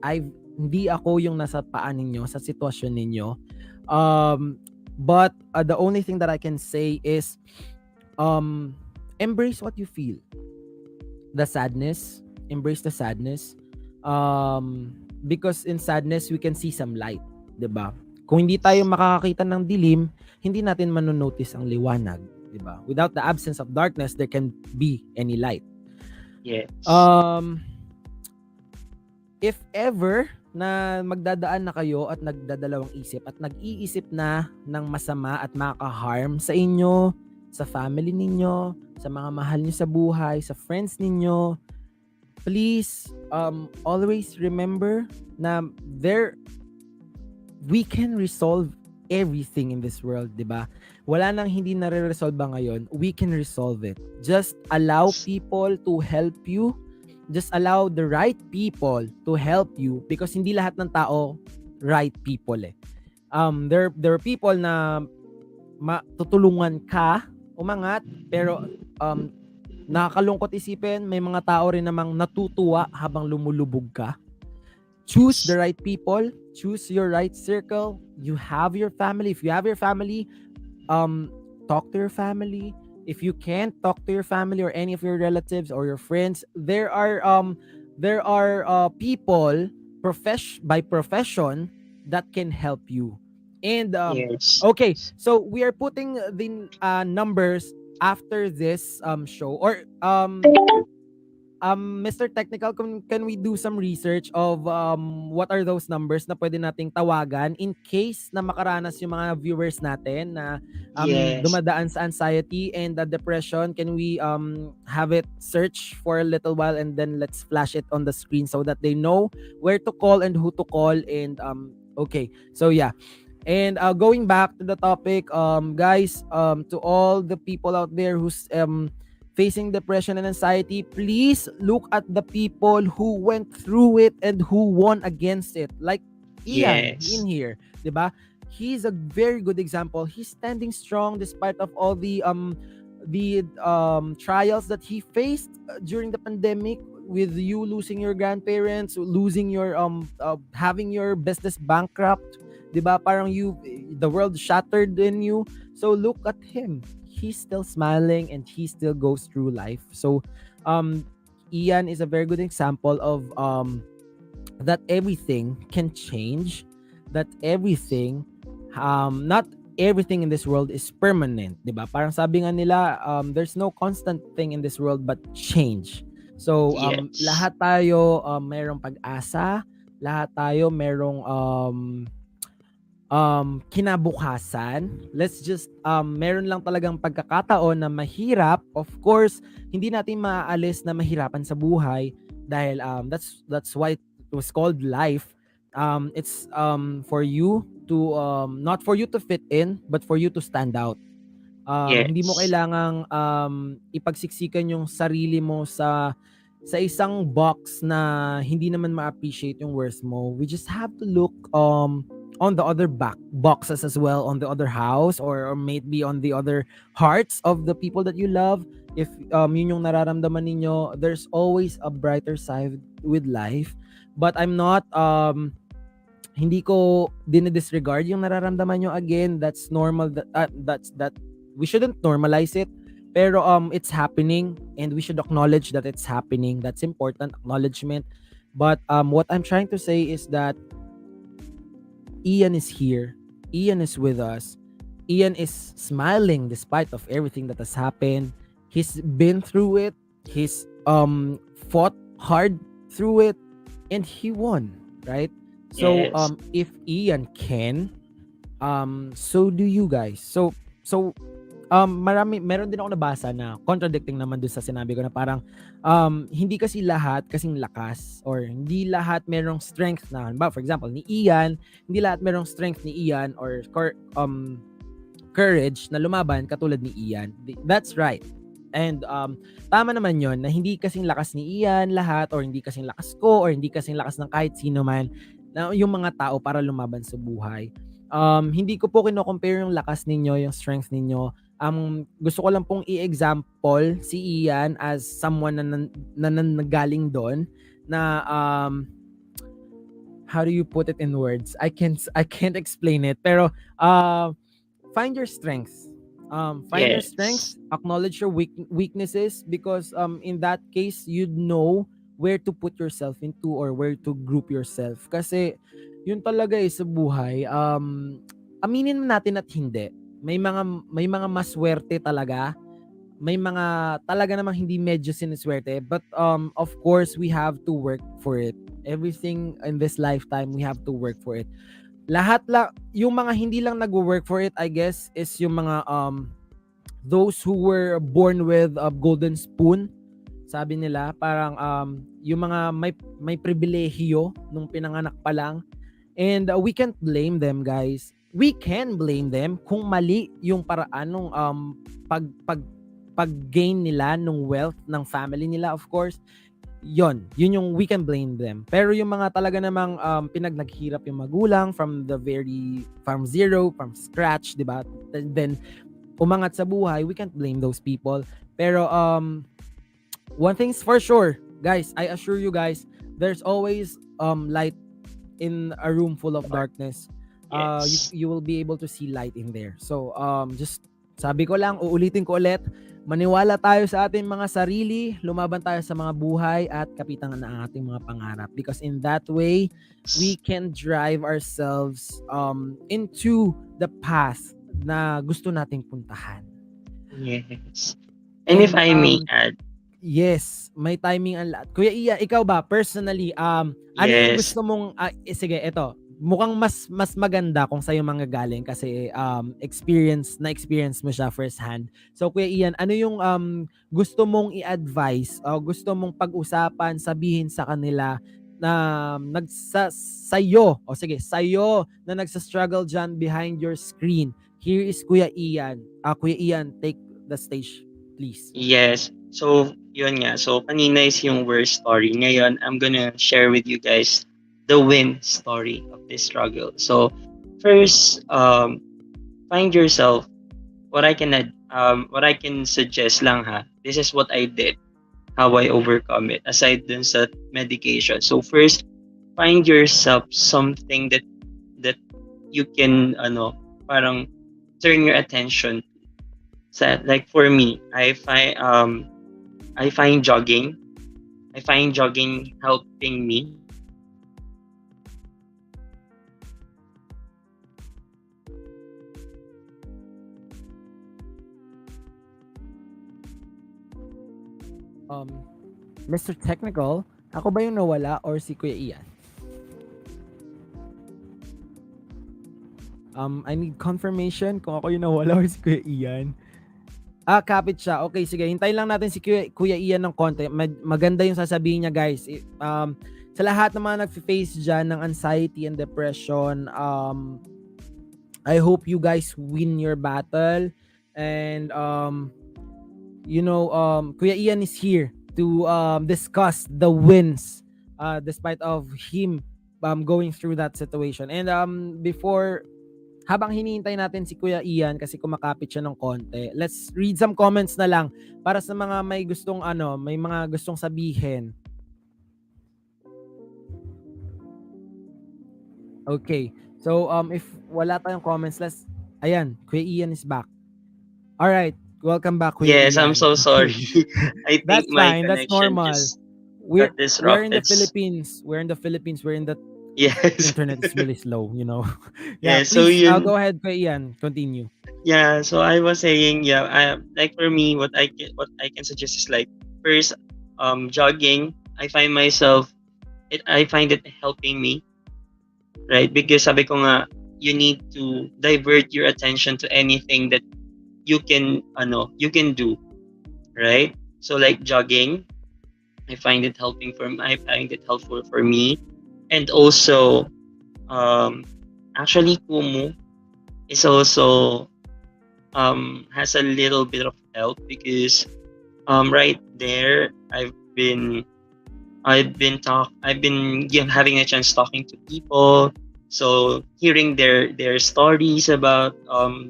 hindi ako yung nasa paan ninyo, sa sitwasyon ninyo. But the only thing that I can say is embrace what you feel. The sadness, embrace the sadness. Because in sadness, we can see some light, 'di ba? Kung hindi tayo makakakita ng dilim, hindi natin manonotice ang liwanag, 'di ba? Without the absence of darkness, there can be any light. Yes. If ever na magdadaan na kayo at nagdadalawang isip at nag-iisip na ng masama at makaka-harm sa inyo, sa family ninyo, sa mga mahal niyo sa buhay, sa friends ninyo, please always remember na we can resolve everything in this world, 'di ba? Wala nang hindi nare-resolve ngayon. We can resolve it. Just allow people to help you. Just allow the right people to help you because hindi lahat ng tao right people eh. There are people na matutulungan ka umangat pero nakakalungkot isipin, may mga tao rin namang natutuwa habang lumulubog ka. Choose the right people, choose your right circle. You have your family. If you have your family, talk to your family. If you can't talk to your family or any of your relatives or your friends, there are people by profession that can help you. And Yes. okay, so we are putting the numbers after this show or Mr. Technical, can we do some research of what are those numbers na pwede nating tawagan in case na makaranas yung mga viewers natin na Yes. dumadaan sa anxiety and the depression? Can we have it search for a little while and then let's flash it on the screen so that they know where to call and who to call and okay. So yeah. And going back to the topic, guys, to all the people out there who's facing depression and anxiety, please look at the people who went through it and who won against it. Like Ian Yes. in here, 'di ba? He's a very good example. He's standing strong despite of all the trials that he faced during the pandemic, with you losing your grandparents, losing your having your business bankrupt, 'di ba? Parang the world shattered in you. So look at him. He's still smiling and he still goes through life. So Ian is a very good example of that everything can change, that everything not everything in this world is permanent, 'di ba? Parang sabi nga nila, there's no constant thing in this world but change. So Yes. lahat tayo merong pag-asa, lahat tayo merong kinabukasan. Let's just meron lang talagang pagkakataon na mahirap. Of course, hindi natin maaalis na mahirapan sa buhay dahil that's why it was called life. It's for you to not for you to fit in but for you to stand out. Hindi mo Yes. kailangang ipagsiksikan yung sarili mo sa isang box na hindi naman ma-appreciate yung worth mo. We just have to look on the other boxes as well, on the other house or maybe on the other hearts of the people that you love. if yun yung nararamdaman ninyo, there's always a brighter side with life. But I'm not hindi ko dinidisregard yung nararamdaman nyo. Again, that's normal. That we shouldn't normalize it. Pero it's happening and we should acknowledge that it's happening. That's important, acknowledgement. But what I'm trying to say is that Ian is here. Ian is with us. Ian is smiling despite of everything that has happened. He's been through it. He's fought hard through it and he won, right? So Yes. if Ian can, so do you guys. So meron din ako nabasa na contradicting naman dun sa sinabi ko na parang hindi kasi lahat kasing lakas or hindi lahat merong strength na, for example, ni Ian, hindi lahat merong strength ni Ian or courage na lumaban katulad ni Ian. That's right. And tama naman yon na hindi kasing lakas ni Ian lahat or hindi kasing lakas ko or hindi kasing lakas ng kahit sino man na yung mga tao para lumaban sa buhay. Hindi ko po kino-compare yung lakas ninyo, yung strength ninyo. Gusto ko lang pong i-example si Ian as someone na nagaling doon na how do you put it in words? I can't explain it, pero find your strengths. Find your Yes. strengths, acknowledge your weaknesses, because in that case you'd know where to put yourself into or where to group yourself. Kasi yun talaga sa buhay, aminin natin at hindi. May mga maswerte talaga. May mga talaga namang hindi medyo siniswerte, but of course we have to work for it. Everything in this lifetime we have to work for it. Lahat lang yung mga hindi lang nagwo-work for it, I guess, is yung mga those who were born with a golden spoon. Sabi nila parang yung mga may pribilehiyo nung pinanganak pa lang. And we can't blame them, guys. We can blame them kung mali yung paraan ng pag-gain nila ng wealth ng family nila, of course. Yun yung we can blame them. Pero yung mga talaga namang naghirap yung magulang from zero, from scratch, di ba? Then umangat sa buhay, we can't blame those people. Pero one thing's for sure, guys, I assure you guys, there's always light in a room full of darkness. Yes. You will be able to see light in there. So just sabi ko lang, uulitin ko ulit, maniwala tayo sa ating mga sarili, lumaban tayo sa mga buhay at kapitan ng ating mga pangarap, because in that way we can drive ourselves into the path na gusto nating puntahan. Yes. And if I may add, yes, may timing ang lahat. Kuya Iya, ikaw ba personally ano yung yes. gusto mong sige, eto, mukhang mas maganda kung sa'yo mga galing kasi experience mo siya first hand. So Kuya Ian, ano yung gusto mong i-advise o gusto mong pag-usapan, sabihin sa kanila na sa'yo na nagsa-struggle dyan behind your screen? Here is Kuya Ian. Kuya Ian, take the stage, please. Yes. So, yun nga. So, kanina is yung worst story. Ngayon, I'm gonna share with you guys the win story of this struggle. So, first, find yourself. What I can suggest lang ha. This is what I did. How I overcome it. Aside dun sa medication. So, first, find yourself something that you can parang turn your attention. So, like for me, I find jogging. I find jogging helping me. Mr. Technical, ako ba yung nawala or si Kuya Ian? I need confirmation kung ako yung nawala or si Kuya Ian. Kapit siya. Okay, sige. Hintayin lang natin si Kuya Ian ng konti. Maganda yung sasabihin niya, guys. Sa lahat ng mga nag-face dyan ng anxiety and depression, I hope you guys win your battle. And, Kuya Ian is here to discuss the wins despite of him going through that situation. And before habang hinihintay natin si Kuya Ian kasi kumakapit siya ng konti, let's read some comments na lang para sa mga may gustong may mga gustong sabihin. Okay. So if wala tayong comments, ayan, Kuya Ian is back. All right. Welcome back, Kuya Yes, I'm Ian. so sorry. I think That's my fine. That's connection normal. just We're got we're in the disrupted. Philippines. We're in the Philippines. We're in the Yes. internet is really slow, Yeah, Yeah, so please yun, go ahead, Kuya Ian. Continue. yeah, so I was saying, yeah, like for me, what I can suggest is like first, jogging. I find it helping me, right? Because sabi ko nga, you need to divert your attention to anything that you can do, right? So like jogging, I find it helpful for me, and also, actually, Kumu is also has a little bit of help because right there I've been having a chance talking to people, so hearing their stories about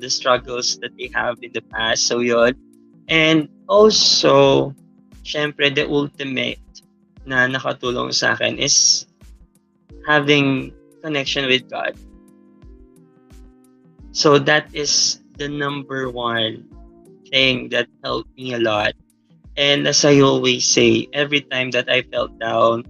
the struggles that they have in the past, so yun. And also, syempre, the ultimate na nakatulong sa akin is having connection with God. So that is the number one thing that helped me a lot. And as I always say, every time that I felt down,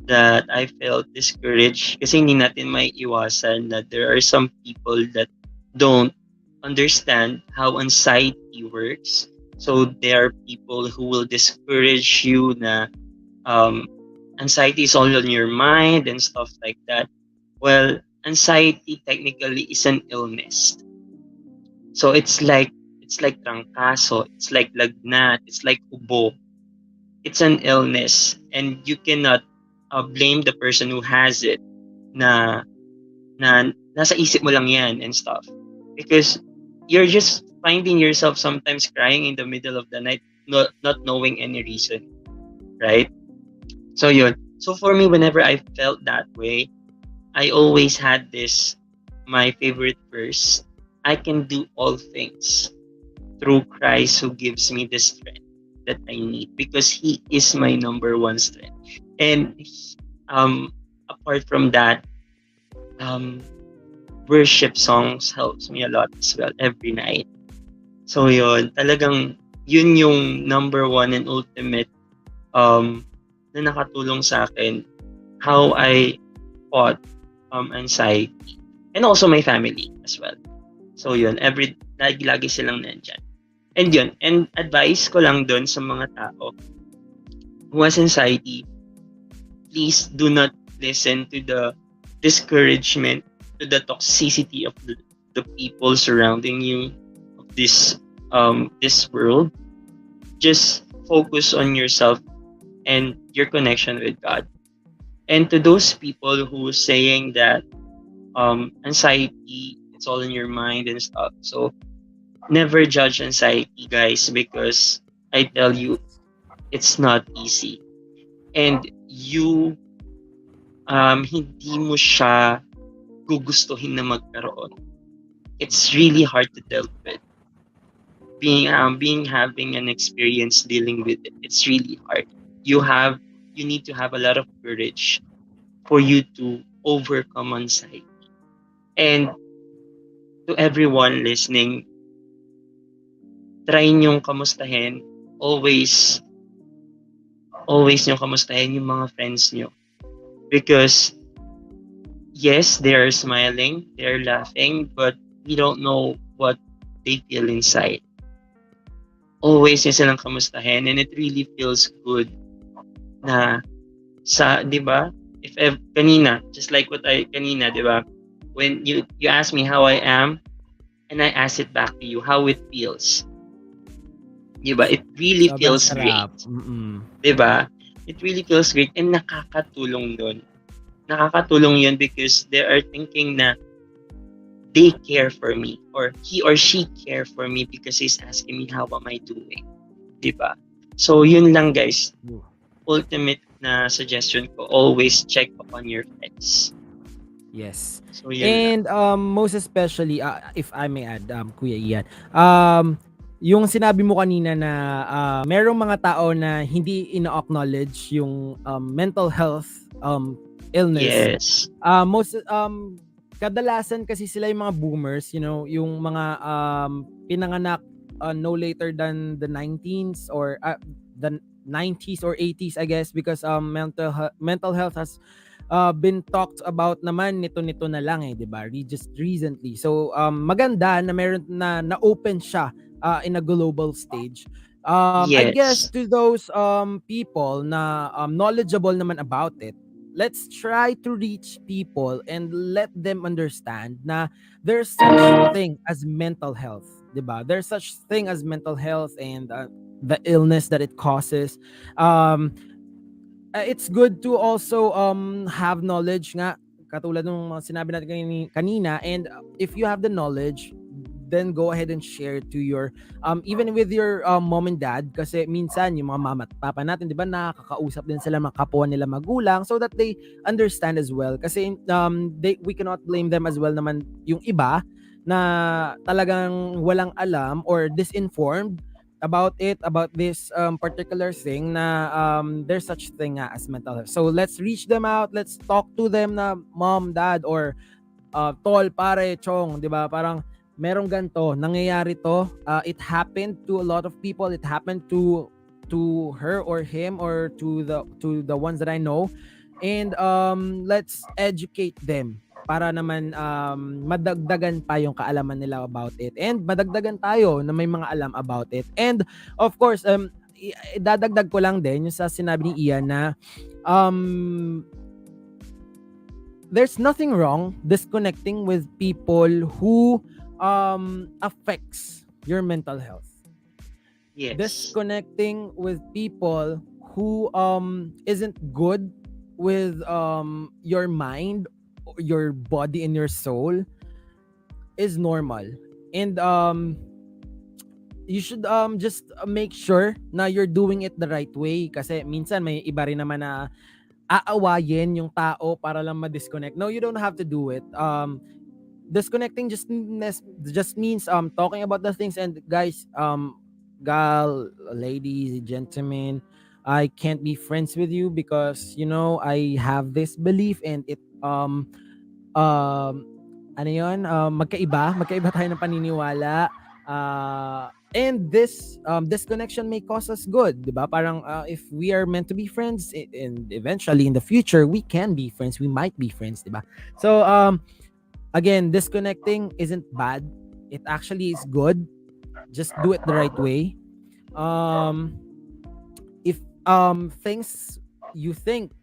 that I felt discouraged, kasi hindi natin may iwasan that there are some people that don't understand how anxiety works. So there are people who will discourage you na anxiety is all on your mind and stuff like that. Well, anxiety technically is an illness. So it's like trangkaso, it's like lagnat, it's like ubo. It's an illness, and you cannot blame the person who has it na nasa isip mo lang yan and stuff, because you're just finding yourself sometimes crying in the middle of the night, not knowing any reason, right? So yun. So for me, whenever I felt that way, I always had this, my favorite verse: I can do all things through Christ who gives me the strength that I need, because He is my number one strength. And apart from that, um, worship songs helps me a lot as well every night. So yun, talagang yun yung number one and ultimate na nakatulong sa akin how I fought anxiety, and also my family as well. So yun, lagi silang nandyan. And yun, and advice ko lang dun sa mga tao who has anxiety, please do not listen to the discouragement, to the toxicity of the people surrounding you, of this world. Just focus on yourself and your connection with God. And to those people who are saying that anxiety, it's all in your mind and stuff. So never judge anxiety, guys, because I tell you, it's not easy. And you, hindi mo siya gugustuhin na magkaroon. It's really hard to deal with. Being having an experience dealing with it, it's really hard. You need to have a lot of courage for you to overcome anxiety. And to everyone listening, try niyong kamustahin, always niyong kamustahin yung mga friends niyo. Because yes, they're smiling, they're laughing, but we don't know what they feel inside. Always niyo silang kamustahin, and it really feels good na di ba? Kanina, just like kanina, di ba? When you ask me how I am, and I ask it back to you how it feels. Di ba? It really feels great. Di ba? It really feels great, and nakakatulong doon. Nakakatulong yun because they are thinking na they care for me, or he or she care for me because he's asking me how am I doing. Diba? So yun lang, guys. Ultimate na suggestion ko, always check upon your friends. Yes. So yun lang. And most especially if I may add Kuya Ian, um yung sinabi mo kanina na merong mga tao na hindi ina-acknowledge yung mental health illness. Yes. Most kadalasan kasi sila yung mga boomers, you know, yung mga pinanganak no later than the 19s or the 90s or 80s, I guess, because mental health has been talked about naman nito na lang, eh, 'di ba? Just recently. So maganda na meron na open siya in a global stage. I guess Yes. to those people na knowledgeable naman about it, let's try to reach people and let them understand na there's such thing as mental health, 'di ba? There's such thing as mental health and the illness that it causes. Um it's good to also have knowledge nga katulad ng mga sinabi natin kanina, and if you have the knowledge, then go ahead and share to your even with your mom and dad, kasi minsan yung mga mama at papa natin, 'di ba, nakakausap din sila mga kapwa nila magulang so that they understand as well, kasi we cannot blame them as well naman yung iba na talagang walang alam or disinformed about it, about this particular thing na there's such thing nga as mental health. So let's reach them out, let's talk to them na mom, dad, or tol, pare, chong, 'di ba? Parang merong ganto, nangyayari to. It happened to a lot of people. It happened to her or him or to the ones that I know. And let's educate them para naman madagdagan pa yung kaalaman nila about it, and madagdagan tayo na may mga alam about it. And of course, dadagdag ko lang din yung sa sinabi ni Ian na um there's nothing wrong disconnecting with people who affects your mental health. Yes. Disconnecting with people who isn't good with your mind, your body, and your soul is normal. And you should just make sure na you're doing it the right way, kasi minsan may iba rin naman na aawayin yung tao para lang ma-disconnect. No, you don't have to do it. Disconnecting just means talking about the things. And guys, gal, ladies, gentlemen, I can't be friends with you because I have this belief, and it ano yun, magkaiba tayo ng paniniwala. And this connection may cause us good, 'di ba? Parang if we are meant to be friends, and eventually in the future we can be friends, we might be friends, 'di ba? So again, disconnecting isn't bad. It actually is good. Just do it the right way. If things you think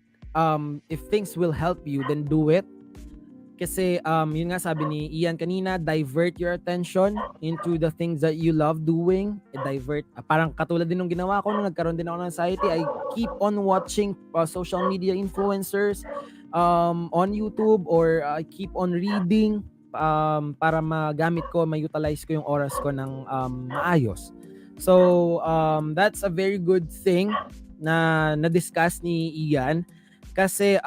if things will help you, then do it. Kasi yun nga sabi ni Ian kanina, divert your attention into the things that you love doing. Divert, parang katulad din ng ginawa ko nung nagkaroon din ako ng anxiety. I keep on watching social media influencers on YouTube, or I keep on reading para magamit ko, ma-utilize ko yung oras ko ng maayos. So that's a very good thing na na-discuss ni Ian, kasi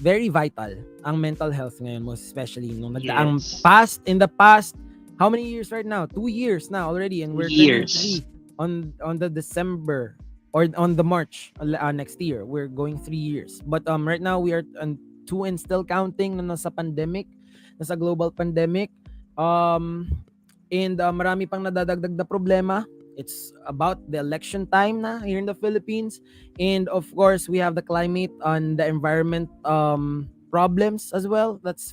very vital ang mental health ngayon, most especially nung nagdaang Yes. in the past, how many years right now? 2 years now already, and we're turning Years. 3 on the December, or on the March next year. We're going 3 years. But right now we are on 2 and still counting na nasa pandemic, nasa global pandemic. And marami pang nadadagdag na problema. It's about the election time na here in the Philippines. And of course, we have the climate and the environment problems as well. That's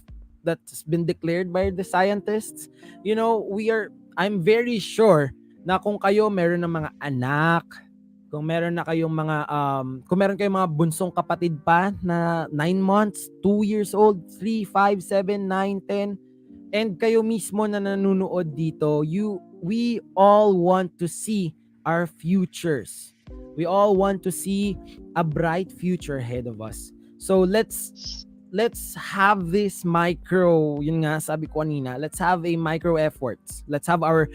been declared by the scientists. I'm very sure na kung kayo meron ng mga anak, kung meron kayong mga bunsong kapatid pa na 9 months, 2 years old, 3, 5, 7, 9, 10, and kayo mismo na nanonood dito, we all want to see our futures. We all want to see a bright future ahead of us. So let's let's have this micro, yun nga sabi ko kanina, let's have a micro efforts. Let's have our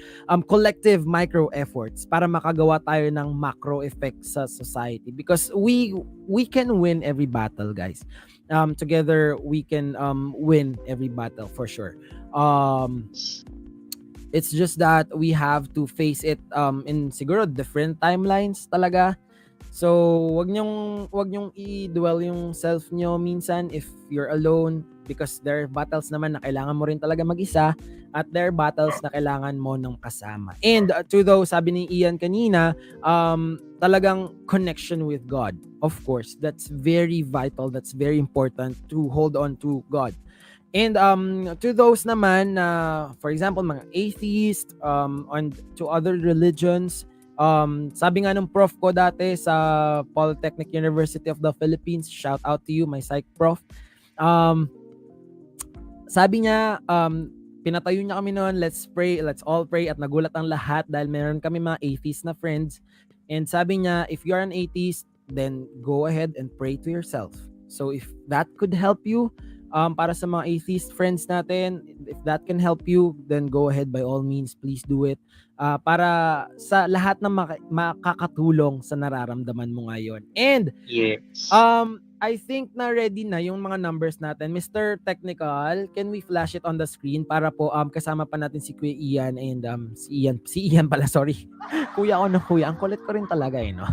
collective micro efforts para makagawa tayo ng macro effect sa society, because we can win every battle, guys. Together we can win every battle for sure. It's just that we have to face it in siguro different timelines talaga. So, wag nyong i-dwell yung self nyo minsan if you're alone, because there are battles naman na kailangan mo rin talaga mag-isa, at there are battles na kailangan mo ng kasama. And to those, sabi ni Ian kanina, talagang connection with God. Of course, that's very vital, that's very important to hold on to God. And to those naman na, for example, mga atheist, and to other religions, sabi nga ng prof ko dati sa Polytechnic University of the Philippines, shout out to you, my psych prof. Sabi niya, pinatayo niya kami noon, let's pray, let's all pray, at nagulat ang lahat dahil meron kami mga atheist na friends. And sabi niya, if you're an atheist, then go ahead and pray to yourself. So if that could help you, para sa mga atheist friends natin, if that can help you, then go ahead, by all means, please do it. Para sa lahat ng makakatulong sa nararamdaman mo ngayon. And Yes. I think na ready na yung mga numbers natin. Mr. Technical, can we flash it on the screen para po kasama pa natin si Kuya Ian and si Ian pala, sorry. Kuya ako ng kuya. Ang kulit ko rin talaga no.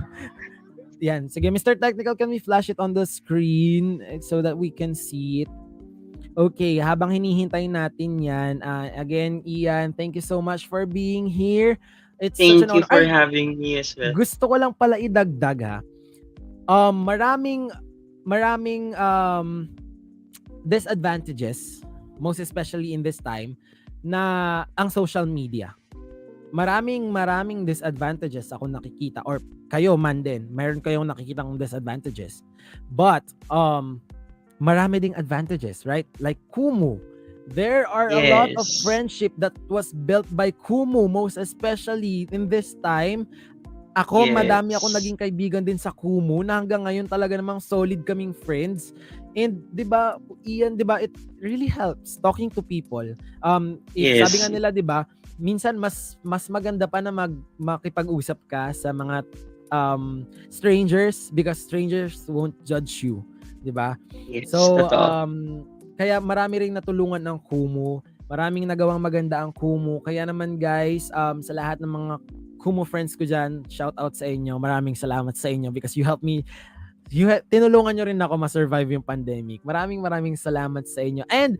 Yan. Sige, Mr. Technical, can we flash it on the screen so that we can see it? Okay, habang hinihintay natin yan, again, Ian, thank you so much for being here. It's Thank such an you honor. for having me as well. Gusto ko lang pala idagdag ha. Maraming disadvantages, most especially in this time, na ang social media. Maraming disadvantages ako nakikita, or kayo man din, mayroon kayong nakikitang disadvantages. But marami ding advantages, right? Like Kumu. There are a lot of friendship that was built by Kumu, most especially in this time. Ako, madami ako naging kaibigan din sa Kumu na hanggang ngayon talaga namang solid kaming friends. And 'di ba, Ian, 'di ba, it really helps talking to people. Sabi nga nila, 'di ba, minsan mas maganda pa na makipag-usap ka sa mga strangers, because strangers won't judge you, 'di ba? Yes, So kaya marami ring natulungan ng Kumu. Maraming nagawang maganda ang Kumu. Kaya naman, guys, sa lahat ng mga Kumu friends ko dyan, shout out sa inyo. Maraming salamat sa inyo because you helped me. Tinulungan nyo rin ako ma-survive yung pandemic. Maraming salamat sa inyo. And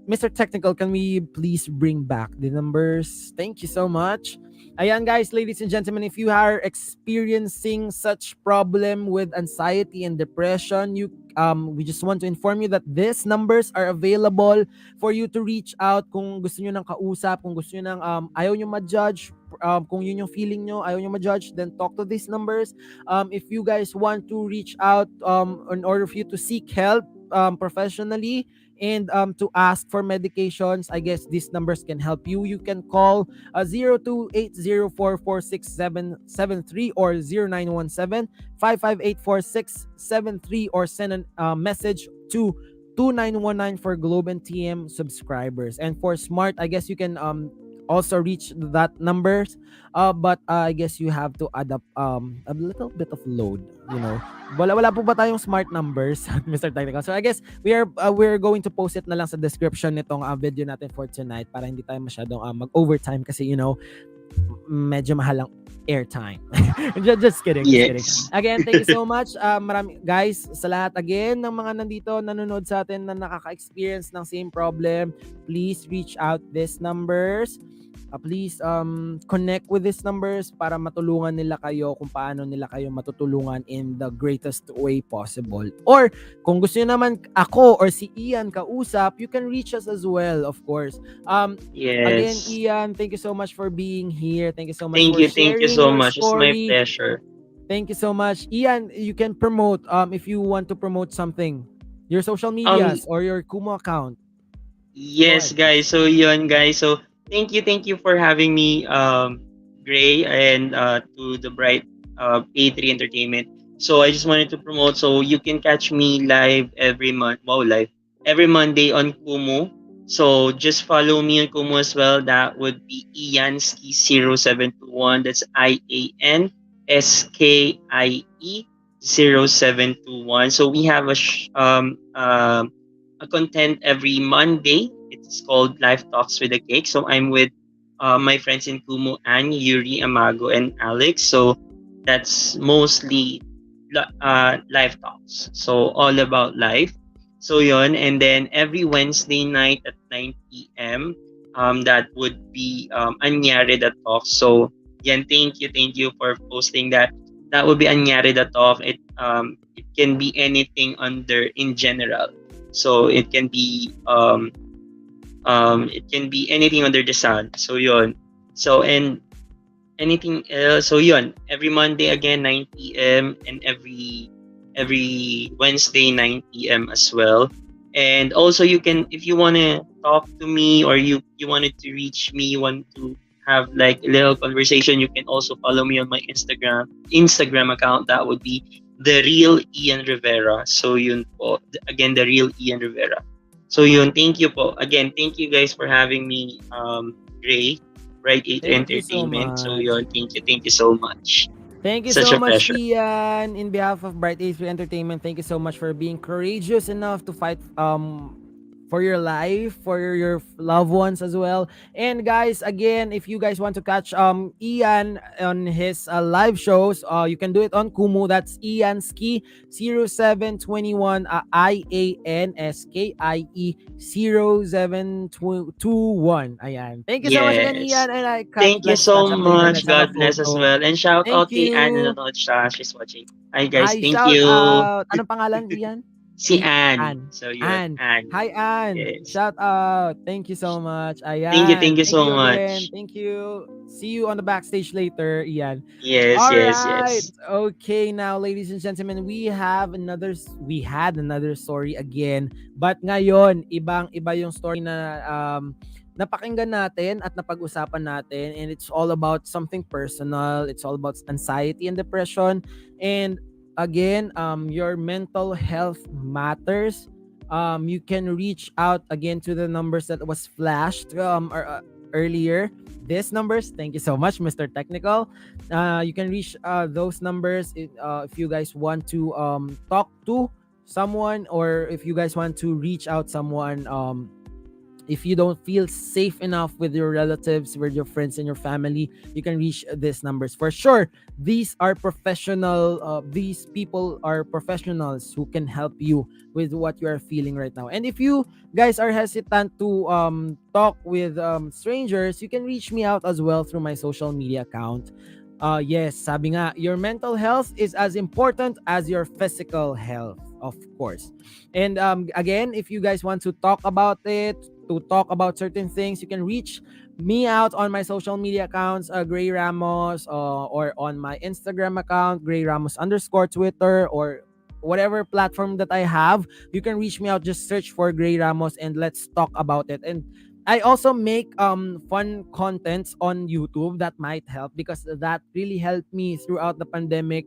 Mr. Technical, can we please bring back the numbers? Thank you so much. Ayan, guys, ladies and gentlemen, if you are experiencing such problem with anxiety and depression, we just want to inform you that these numbers are available for you to reach out kung gusto nyo ng kausap, kung gusto nyo ng ayaw nyo ma-judge, kung yun yung feeling nyo, ayaw nyo ma-judge, then talk to these numbers. If you guys want to reach out in order for you to seek help professionally, and to ask for medications, I guess these numbers can help you. You can call 0280446773 or 0917-558-4673 or send a message to 2919 for Globe and TM subscribers. And for Smart, I guess you can also reach that numbers, but I guess you have to add up a little bit of load, wala po ba tayong smart numbers, Mr. Technical? So I guess we're going to post it na lang sa description nitong video natin for tonight para hindi tayo masyadong mag-overtime kasi medyo mahal ang airtime. just kidding. Again, thank you so much. Marami, guys, sa lahat again ng mga nandito nanonood sa atin na nakaka-experience ng same problem, please reach out these numbers. Please connect with these numbers para matulungan nila kayo kung paano nila kayo matutulungan in the greatest way possible. Or kung gusto niyo naman ako or si Ian kausap, you can reach us as well, of course. Again, Ian, thank you so much for being here. Thank you so much for sharing thank you so your much. story. It's my pleasure. Thank you so much. Ian, you can promote if you want to promote something. Your social medias or your Kumu account. Yes, guys. So yun, guys. So thank you for having me, Gray, and to the Bright A3 Entertainment. So I just wanted to promote. So you can catch me live every month. Wow, live every Monday on Kumu. So just follow me on Kumu as well. That would be Ianski0721. That's IANSKIE 0721. So we have a content every Monday. It's called Live Talks with the Cake. So I'm with my friends in Kumu, Anne, Yuri, Amago, and Alex. So that's mostly live talks. So all about life. So yon, and then every Wednesday night at 9 p.m. That would be Anyari the Talk. So yan, thank you for posting that. That would be Anyari the Talk. It can be anything under in general. So it can be anything under the sun. So yon. So and anything else. So yun, every Monday again 9 p.m. and every Wednesday 9 p.m. as well. And also you can, if you want to talk to me, or you wanted to reach me, you want to have like a little conversation, you can also follow me on my Instagram account. That would be the real Ian Rivera. So yun po, again, the real Ian Rivera. So yun, thank you po. Again, thank you guys for having me, Ray, Bright 8 Thank you so Entertainment. So much. yun, thank you so much. Thank you Such so a much, pleasure. Ian. In behalf of Bright Age Entertainment, thank you so much for being courageous enough to fight for your life, for your loved ones as well. And guys, again, if you guys want to catch Ian on his live shows, you can do it on Kumu. That's Ianski 0721 IANSKIE 0721. Ayan. Thank you so much again, Yes. Ian. And Thank you let's so catch up later. much. Let's have a God bless as photo. well. And shout Thank out kay Anne na you. nanonood siya. She's watching. Hi guys, Hi, thank shout you. out. Anong pangalan, Ian? Si Anne. Ann. So yun, Ann. Anne. Hi, Ann. Yes. Shout out. Thank you so much. Thank Ayan. you Thank so you again. much. Thank you. See you on the backstage later, Ian. Yes, All yes, right. yes. Okay, now ladies and gentlemen, we had another story again. But ngayon, ibang-iba yung story na napakinggan natin at napag-usapan natin, and it's all about something personal. It's all about anxiety and depression. And again, your mental health matters. You can reach out again to the numbers that was flashed earlier. These numbers, thank you so much, Mr. Technical. You can reach those numbers if you guys want to talk to someone, or if you guys want to reach out someone, if you don't feel safe enough with your relatives, with your friends and your family, you can reach these numbers for sure. These are professional. These people are professionals who can help you with what you are feeling right now. And if you guys are hesitant to talk with strangers, you can reach me out as well through my social media account. Yes, sabi nga, your mental health is as important as your physical health, of course. And again, if you guys want to talk about it, to talk about certain things, you can reach me out on my social media accounts, Gray Ramos, or on my Instagram account, Gray Ramos underscore Twitter, or whatever platform that I have. You can reach me out. Just search for Gray Ramos and let's talk about it. And I also make fun contents on YouTube that might help, because that really helped me throughout the pandemic,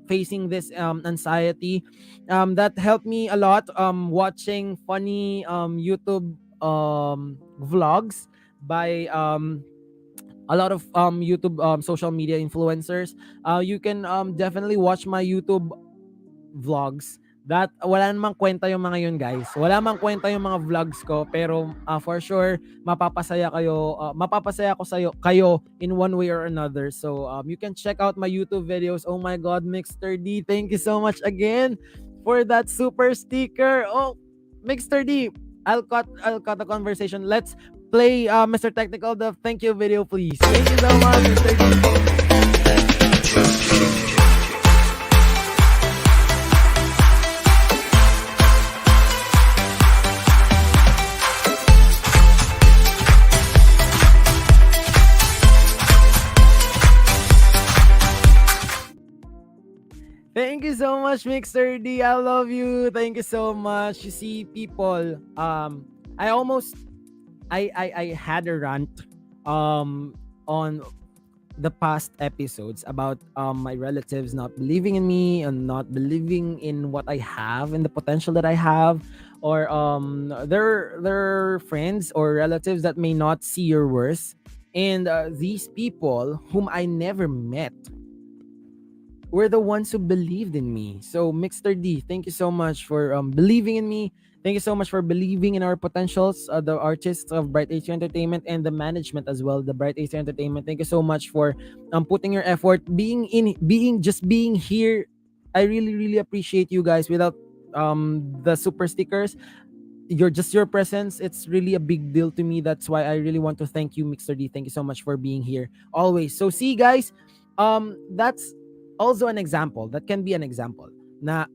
facing this anxiety. That helped me a lot, watching funny YouTube vlogs by a lot of YouTube social media influencers. You can definitely watch my YouTube vlogs that wala namang kwenta yung mga yun, guys. Wala namang kwenta yung mga vlogs ko, pero for sure mapapasaya ko kayo in one way or another. So you can check out my YouTube videos. Oh my god, Mixter D, thank you so much again for that super sticker. Oh, Mixter D, I'll cut the conversation. Let's play Mr. Technical the thank you video, please. Thank you so much, Mr. D. Thank you so much, Mixer D. I love you. Thank you so much. You see, people, I almost I had a rant on the past episodes about my relatives not believing in me and not believing in what I have and the potential that I have, or their friends or relatives that may not see your worth, and these people whom I never met were the ones who believed in me. So, Mixter D, thank you so much for believing in me. Thank you so much for believing in our potentials, the artists of Bright H Entertainment and the management as well, the Bright H Entertainment. Thank you so much for putting your effort, being here. I really really appreciate you guys. Without the super stickers, your presence, it's really a big deal to me. That's why I really want to thank you, Mixer D. Thank you so much for being here always. So see guys, that's also an example, that can be an example na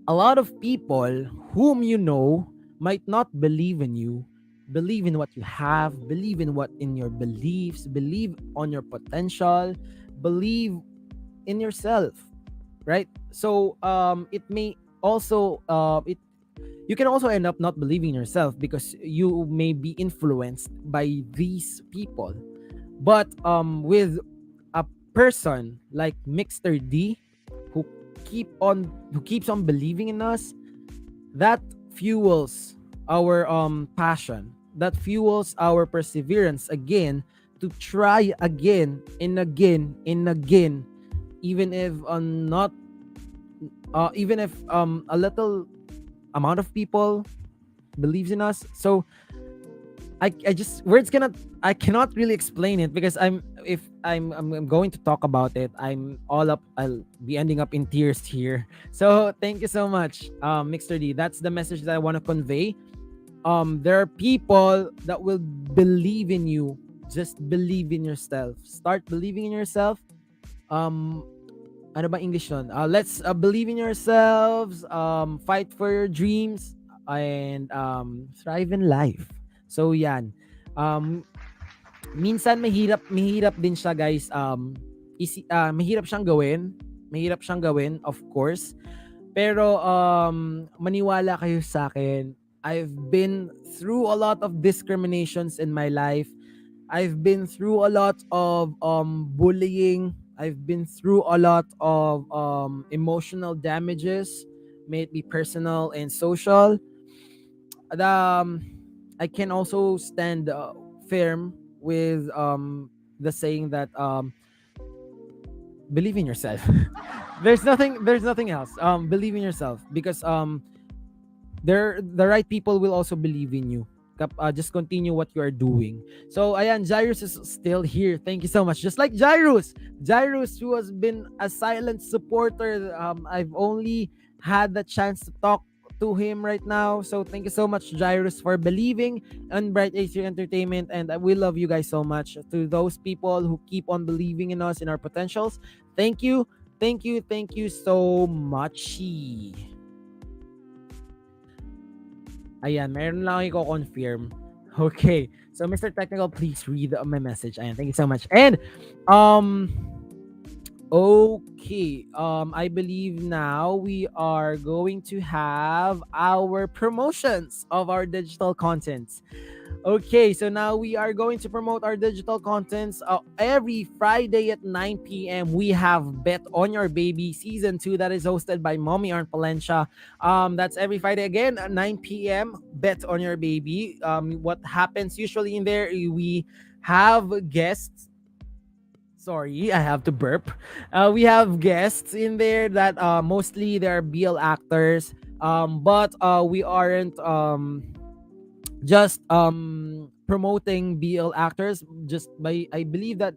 a lot of people whom you know might not believe in you, believe in what you have, believe in what in your beliefs, believe on your potential, believe in yourself, right? So it may also it you can also end up not believing in yourself because you may be influenced by these people. But with a person like Mixter D, who who keeps on believing in us, that fuels our passion, that fuels our perseverance again, to try again and again and again, even if not even if a little amount of people believes in us. So I just words cannot, I cannot really explain it, because I'm going to talk about it, I'll be ending up in tears here. So thank you so much, Mixter D. That's the message that I want to convey. There are people that will believe in you. Just believe in yourself. Start believing in yourself. Um, ano ba English nun? Let's believe in yourselves, fight for your dreams, and thrive in life. So yan. Um, minsan mahirap din siya guys. Mahirap siyang gawin. Mahirap siyang gawin, of course. Pero maniwala kayo sa akin. I've been through a lot of discriminations in my life. I've been through a lot of bullying. I've been through a lot of emotional damages, may it be personal and social. Um, I can also stand firm with the saying that believe in yourself. There's nothing else. Believe in yourself, because the right people will also believe in you. Just continue what you are doing. So ayan, Jairus is still here. Thank you so much. Just like Jairus, who has been a silent supporter. I've only had the chance to talk to him right now. So thank you so much, Jairus, for believing in Bright AC Entertainment, and we love you guys so much. To those people who keep on believing in us, in our potentials, thank you, thank you so much. Ayan, meron lang ako confirm. Okay. So, Mr. Technical, please read my message. Ayan, thank you so much. And, okay. I believe now we are going to have our promotions of our digital contents. Okay, so now we are going to promote our digital contents. Every Friday at 9 p.m. we have Bet on Your Baby Season 2 that is hosted by Mommy Arn Palencia. That's every Friday again at 9 p.m. Bet on Your Baby. What happens usually in there, we have guests. Sorry, I have to burp. We have guests in there that mostly they're BL actors. But we aren't just promoting BL actors. Just by, I believe that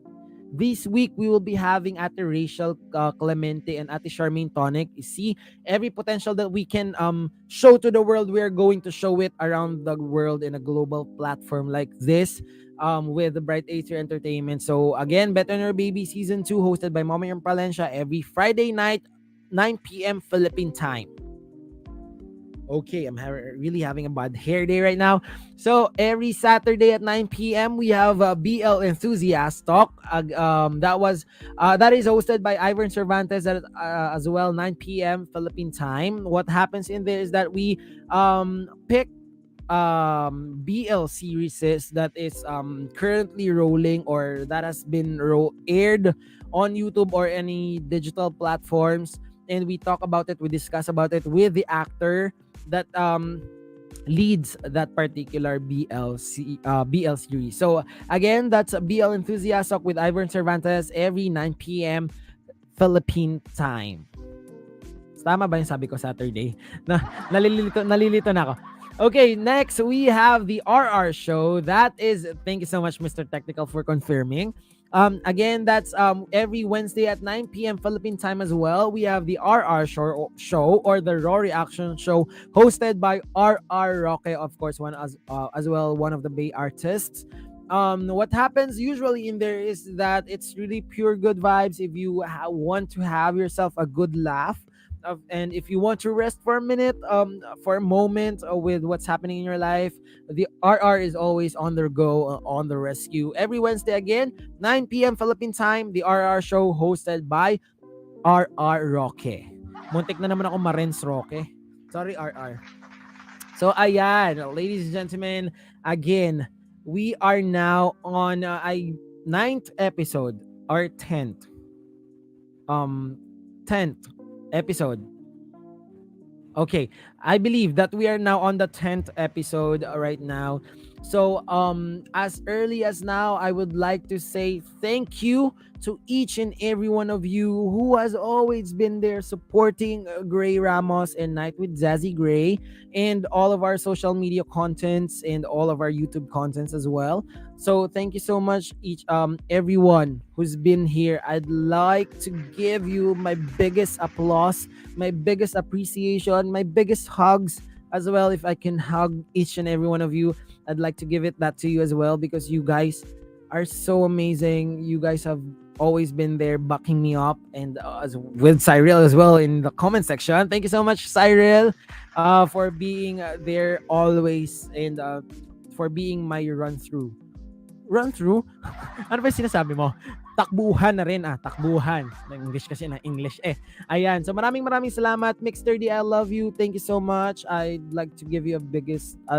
this week we will be having Ate Rachel Clemente and Ate Charmaine Tonic. You see, every potential that we can show to the world, we are going to show it around the world in a global platform like this, with the Bright Acer Entertainment. So again, Bet on Your Baby Season 2 hosted by Mama and Palencia every Friday night, 9 p.m. Philippine time. Okay, I'm really having a bad hair day right now. So every Saturday at 9 p.m. we have BL Enthusiast Talk. That is hosted by Ivan Cervantes as well, 9 p.m. Philippine time. What happens in there is that we pick BL series that is currently rolling, or that has been aired on YouTube or any digital platforms, and we talk about it, we discuss about it with the actor that leads that particular BL series. So again, that's BL Enthusiast Talk with Ivan Cervantes every 9 p.m. Philippine time. Tama ba yung sabi ko Saturday? Nalilito na ako. Okay, next we have the RR show. That is, thank you so much, Mr. Technical, for confirming. Again, that's every Wednesday at 9 p.m. Philippine time as well. We have the RR show or the Raw Reaction show hosted by RR Roque, of course, one as well, one of the Bay artists. What happens usually in there is that it's really pure good vibes. If you want to have yourself a good laugh, and if you want to rest for a minute, for a moment, with what's happening in your life, the RR is always on the go, on the rescue. Every Wednesday again, 9 p.m. Philippine time, the RR show hosted by RR Roque. Muntik na naman ako Marens Roque. Sorry, RR. So ayan, ladies and gentlemen, again, we are now on a 9th episode or 10th 10th episode. Okay, I believe that we are now on the 10th episode right now. So as early as now, I would like to say thank you to each and every one of you who has always been there supporting Gray Ramos and Night with Dzaddy Grey, and all of our social media contents and all of our YouTube contents as well. So thank you so much, everyone who's been here. I'd like to give you my biggest applause, my biggest appreciation, my biggest hugs as well. If I can hug each and every one of you, I'd like to give it that to you as well, because you guys are so amazing. You guys have always been there backing me up, and as with Cyril as well in the comment section. Thank you so much, Cyril, for being there always, and for being my run through. Ano ba yung sinasabi mo? Takbuhan na rin, takbuhan. English kasi na English Ayan, so maraming salamat, Mixter D, I love you. Thank you so much. I'd like to give you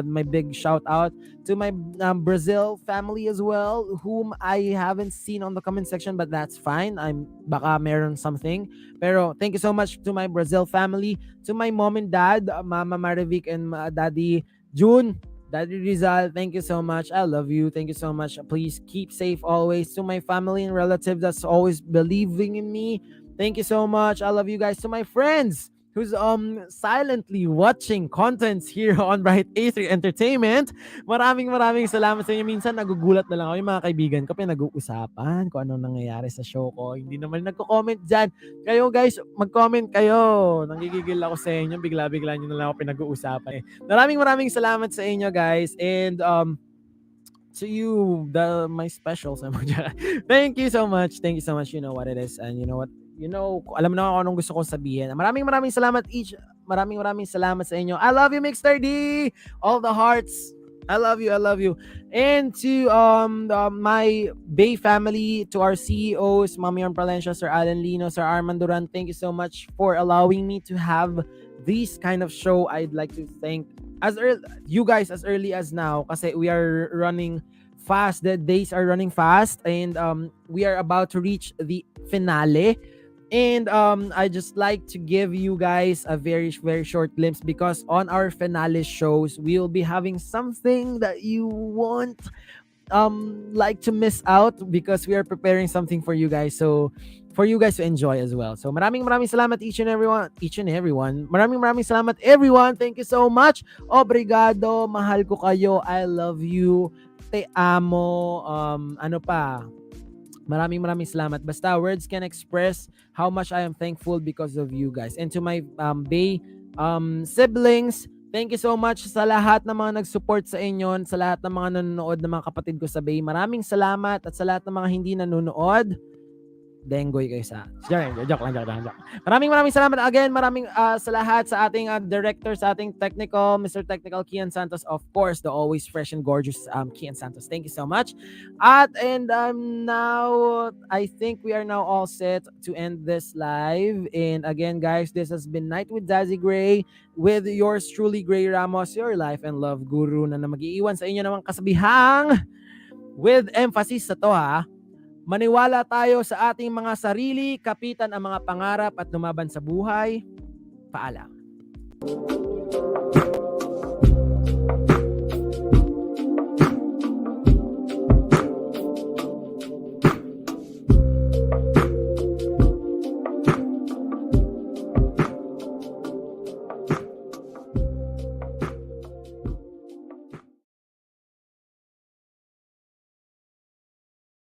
my big shout out to my Brazil family as well, whom I haven't seen on the comment section, but that's fine. Baka meron something. Pero thank you so much to my Brazil family, to my mom and dad, Mama Marivic and Daddy June. Daddy Rizal, thank you so much. I love you. Thank you so much. Please keep safe always. To my family and relatives that's always believing in me, thank you so much. I love you guys. To my friends who's silently watching contents here on Bright A3 Entertainment, maraming salamat sa inyo. Minsan nagugulat na lang ako, yung mga kaibigan ko pinag-uusapan kung anong nangyayari sa show ko. Hindi naman nagko-comment dyan. Kayo guys, mag-comment kayo. Nanggigigil ako sa inyo. Bigla-bigla nyo na lang ako pinag-uusapan. Maraming salamat sa inyo guys. And to you, my specials. Thank you so much. You know what it is. And you know what? Alam na ako anong gusto kong sabihin. Maraming salamat each. Maraming salamat sa inyo. I love you, Mixter D. All the hearts. I love you. And to my Bay family, to our CEOs, Mami Arm Palencia, Sir Alan Lino, Sir Armand Duran, thank you so much for allowing me to have this kind of show. I'd like to thank you guys as early as now, kasi we are running fast. The days are running fast, and we are about to reach the finale. And I just like to give you guys a very short glimpse, because on our finale shows we will be having something that you won't like to miss out, because we are preparing something for you guys, so for you guys to enjoy as well. So maraming salamat each and everyone. Maraming salamat everyone. Thank you so much. Obrigado. Mahal ko kayo. I love you. Te amo. Ano pa? Maraming salamat. Basta words can express how much I am thankful because of you guys. And to my Bay siblings, thank you so much sa lahat ng mga nag-support sa inyo, sa lahat ng mga nanonood ng mga kapatid ko sa Bay. Maraming salamat. At sa lahat ng mga hindi nanonood, Denggoy kayo sa... Joke lang. Maraming salamat again. Maraming sa lahat, sa ating director, sa ating technical, Mr. Technical Kian Santos, of course, the always fresh and gorgeous Kian Santos. Thank you so much. Now, I think we are now all set to end this live. And again, guys, this has been Night with Dzaddy Grey with yours truly, Gray Ramos, your life and love guru na mag-iiwan sa inyo namang kasabihang with emphasis sa to ha. Maniwala tayo sa ating mga sarili, kapitan ang mga pangarap at lumaban sa buhay. Paalam.